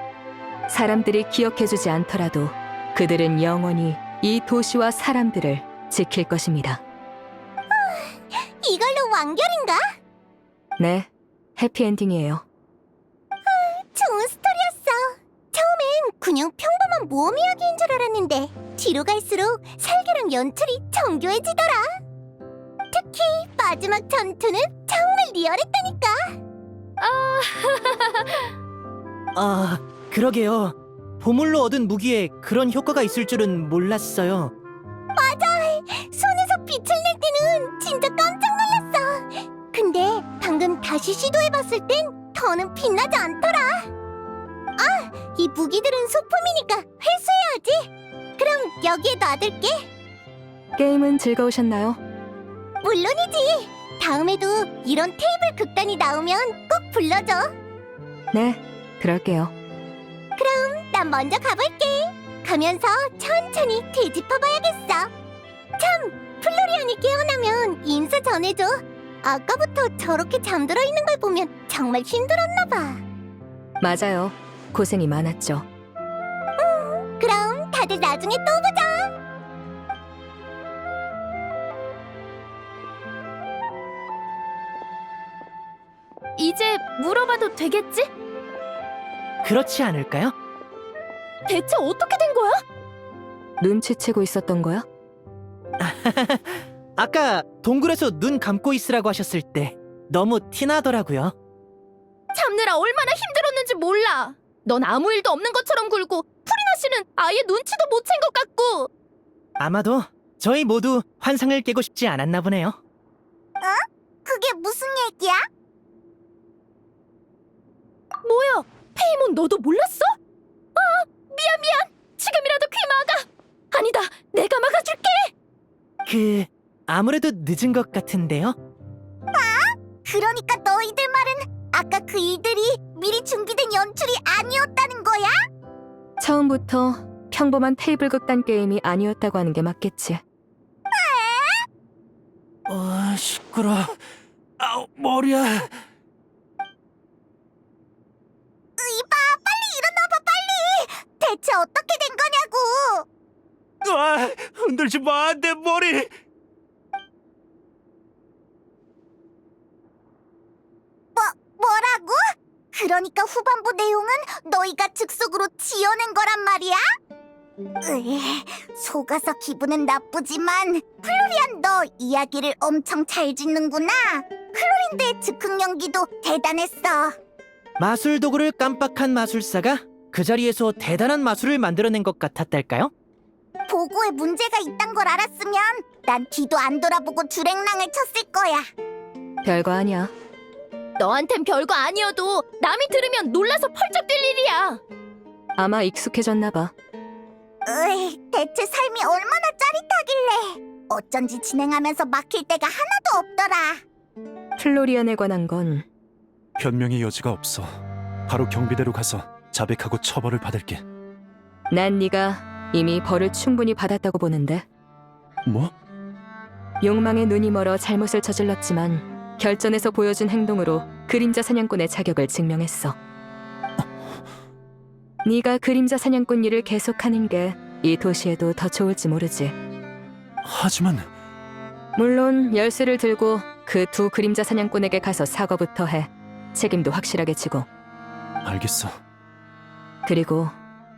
Speaker 1: 사람들이 기억해주지 않더라도 그들은 영원히 이 도시와 사람들을 지킬 것입니다.
Speaker 2: 이걸로 완결인가?
Speaker 1: 네, 해피엔딩이에요.
Speaker 2: 좋은 스토리였어. 처음엔 그냥 평범한 모험 이야기인 줄 알았는데 뒤로 갈수록 설계랑 연출이 정교해지더라. 특히 마지막 전투는 정말 리얼했다니까.
Speaker 3: 아, 그러게요. 보물로 얻은 무기에 그런 효과가 있을 줄은 몰랐어요.
Speaker 2: 손에서 빛을 낼 때는 진짜 깜짝 놀랐어. 근데 방금 다시 시도해봤을 땐 더는 빛나지 않더라. 아, 이 무기들은 소품이니까 회수해야지. 그럼 여기에 놔둘게.
Speaker 1: 게임은 즐거우셨나요?
Speaker 2: 물론이지. 다음에도 이런 테이블 극단이 나오면 꼭 불러줘.
Speaker 1: 네, 그럴게요.
Speaker 2: 난 먼저 가볼게. 가면서 천천히 되짚어봐야겠어. 참, 플로리안이 깨어나면 인사 전해줘. 아까부터 저렇게 잠들어 있는 걸 보면 정말 힘들었나 봐.
Speaker 1: 맞아요. 고생이 많았죠.
Speaker 2: 그럼 다들 나중에 또 보자.
Speaker 4: 이제 물어봐도 되겠지?
Speaker 3: 그렇지 않을까요?
Speaker 4: 대체 어떻게 된 거야?
Speaker 1: 눈치채고 있었던 거야?
Speaker 3: 아까 동굴에서 눈 감고 있으라고 하셨을 때 너무 티나더라고요.
Speaker 4: 참느라 얼마나 힘들었는지 몰라. 넌 아무 일도 없는 것처럼 굴고 프리나 씨는 아예 눈치도 못 챈 것 같고.
Speaker 3: 아마도 저희 모두 환상을 깨고 싶지 않았나 보네요.
Speaker 2: 그게 무슨 얘기야?
Speaker 4: 뭐야? 페이몬 너도 몰랐어? 아, 미안. 지금이라도 귀 막아. 아니다, 내가 막아줄게.
Speaker 3: 아무래도 늦은 것 같은데요?
Speaker 2: 그러니까 너희들 말은 아까 그 일들이 미리 준비된 연출이 아니었다는 거야?
Speaker 1: 처음부터 평범한 테이블 극단 게임이 아니었다고 하는 게 맞겠지.
Speaker 5: 시끄러. 아우, 머리야.
Speaker 2: 이봐, 빨리 일어나봐, 빨리. 대체 어떻게 된 거냐고.
Speaker 5: 흔들지 마, 내 머리.
Speaker 2: 뭐라고? 그러니까 후반부 내용은 너희가 즉석으로 지어낸 거란 말이야? 속아서 기분은 나쁘지만 플로리안 너 이야기를 엄청 잘 짓는구나. 클로린드의 즉흥 연기도 대단했어.
Speaker 3: 마술 도구를 깜빡한 마술사가 그 자리에서 대단한 마술을 만들어낸 것 같았달까요?
Speaker 2: 보고에 문제가 있단 걸 알았으면 난 뒤도 안 돌아보고 주랭랑을 쳤을 거야.
Speaker 1: 별거 아니야.
Speaker 4: 너한텐 별거 아니어도 남이 들으면 놀라서 펄쩍 뛸 일이야.
Speaker 1: 아마 익숙해졌나 봐.
Speaker 2: 대체 삶이 얼마나 짜릿하길래 어쩐지 진행하면서 막힐 때가 하나도 없더라.
Speaker 1: 플로리안에 관한 건
Speaker 5: 변명의 여지가 없어. 바로 경비대로 가서 자백하고 처벌을 받을게.
Speaker 1: 난 네가 이미 벌을 충분히 받았다고 보는데.
Speaker 5: 뭐?
Speaker 1: 욕망에 눈이 멀어 잘못을 저질렀지만 결전에서 보여준 행동으로 그림자 사냥꾼의 자격을 증명했어. 네가 그림자 사냥꾼 일을 계속하는 게 이 도시에도 더 좋을지 모르지.
Speaker 5: 하지만
Speaker 1: 물론 열쇠를 들고 그 두 그림자 사냥꾼에게 가서 사과부터 해. 책임도 확실하게 지고.
Speaker 5: 알겠어.
Speaker 1: 그리고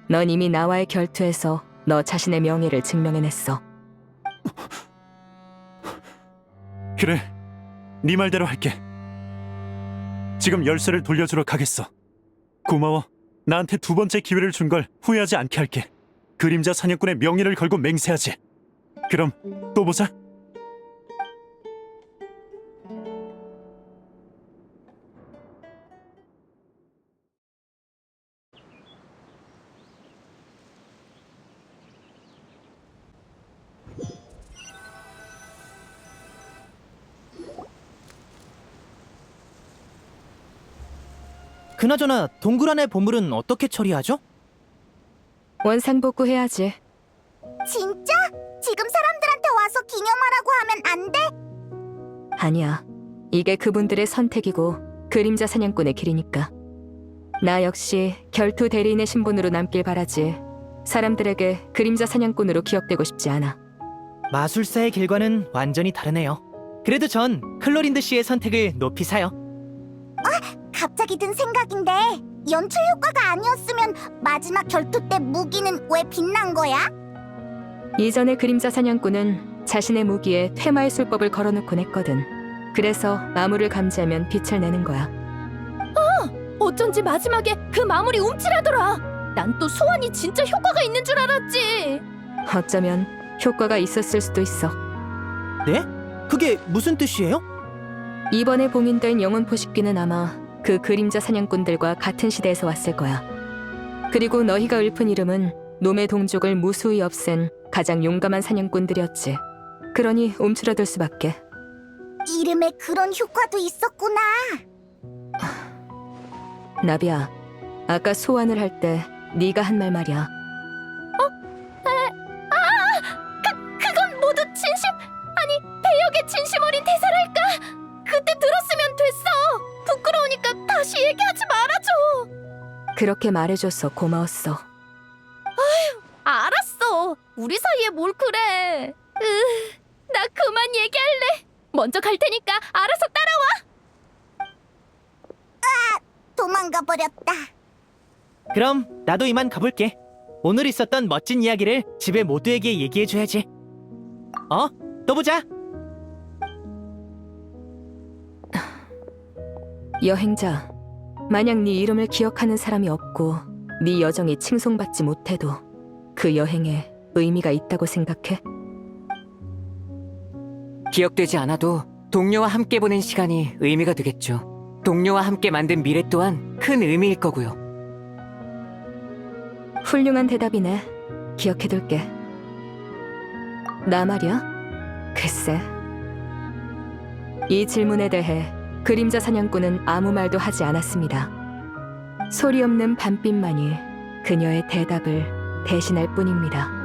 Speaker 1: 넌 이미 나와의 결투에서 너 자신의 명예를 증명해냈어.
Speaker 5: 그래, 네 말대로 할게. 지금 열쇠를 돌려주러 가겠어. 고마워. 나한테 두 번째 기회를 준 걸 후회하지 않게 할게. 그림자 사냥꾼의 명예를 걸고 맹세하지. 그럼 또 보자.
Speaker 3: 그나저나 동굴 안의 보물은 어떻게 처리하죠?
Speaker 1: 원상복구해야지.
Speaker 2: 진짜? 지금 사람들한테 와서 기념하라고 하면 안 돼?
Speaker 1: 아니야. 이게 그분들의 선택이고 그림자 사냥꾼의 길이니까. 나 역시 결투 대리인의 신분으로 남길 바라지. 사람들에게 그림자 사냥꾼으로 기억되고 싶지 않아.
Speaker 3: 마술사의 길과는 완전히 다르네요. 그래도 전 클로린드 씨의 선택을 높이 사요.
Speaker 2: 갑자기 든 생각인데 연출 효과가 아니었으면 마지막 결투 때 무기는 왜 빛난 거야?
Speaker 1: 이전의 그림자 사냥꾼은 자신의 무기에 퇴마의 술법을 걸어놓곤 했거든. 그래서 마물을 감지하면 빛을 내는 거야.
Speaker 4: 어쩐지 마지막에 그 마무리 움찔하더라. 난 또 소환이 진짜 효과가 있는 줄 알았지.
Speaker 1: 어쩌면 효과가 있었을 수도 있어.
Speaker 3: 네? 그게 무슨 뜻이에요?
Speaker 1: 이번에 봉인된 영혼 포식귀는 아마 그 그림자 사냥꾼들과 같은 시대에서 왔을 거야. 그리고 너희가 읊은 이름은 놈의 동족을 무수히 없앤 가장 용감한 사냥꾼들이었지. 그러니 움츠러들 수밖에.
Speaker 2: 이름에 그런 효과도 있었구나.
Speaker 1: 나비야, 아까 소환을 할 때 네가 한 말 말이야.
Speaker 4: 그건 모두 진심, 아니 배역의 진심 어린 대사랄까. 그때 들었으면 됐어. 부끄러우니까 다시 얘기하지 말아줘.
Speaker 1: 그렇게 말해줘서 고마웠어.
Speaker 4: 알았어. 우리 사이에 뭘 그래. 나 그만 얘기할래. 먼저 갈 테니까 알아서 따라와.
Speaker 2: 도망가 버렸다.
Speaker 3: 그럼 나도 이만 가볼게. 오늘 있었던 멋진 이야기를 집에 모두에게 얘기해줘야지. 또 보자.
Speaker 1: 여행자, 만약 네 이름을 기억하는 사람이 없고 네 여정이 칭송받지 못해도 그 여행에 의미가 있다고 생각해?
Speaker 6: 기억되지 않아도 동료와 함께 보낸 시간이 의미가 되겠죠. 동료와 함께 만든 미래 또한 큰 의미일 거고요.
Speaker 1: 훌륭한 대답이네. 기억해둘게. 나 말이야? 글쎄. 이 질문에 대해 그림자 사냥꾼은 아무 말도 하지 않았습니다. 소리 없는 밤빛만이 그녀의 대답을 대신할 뿐입니다.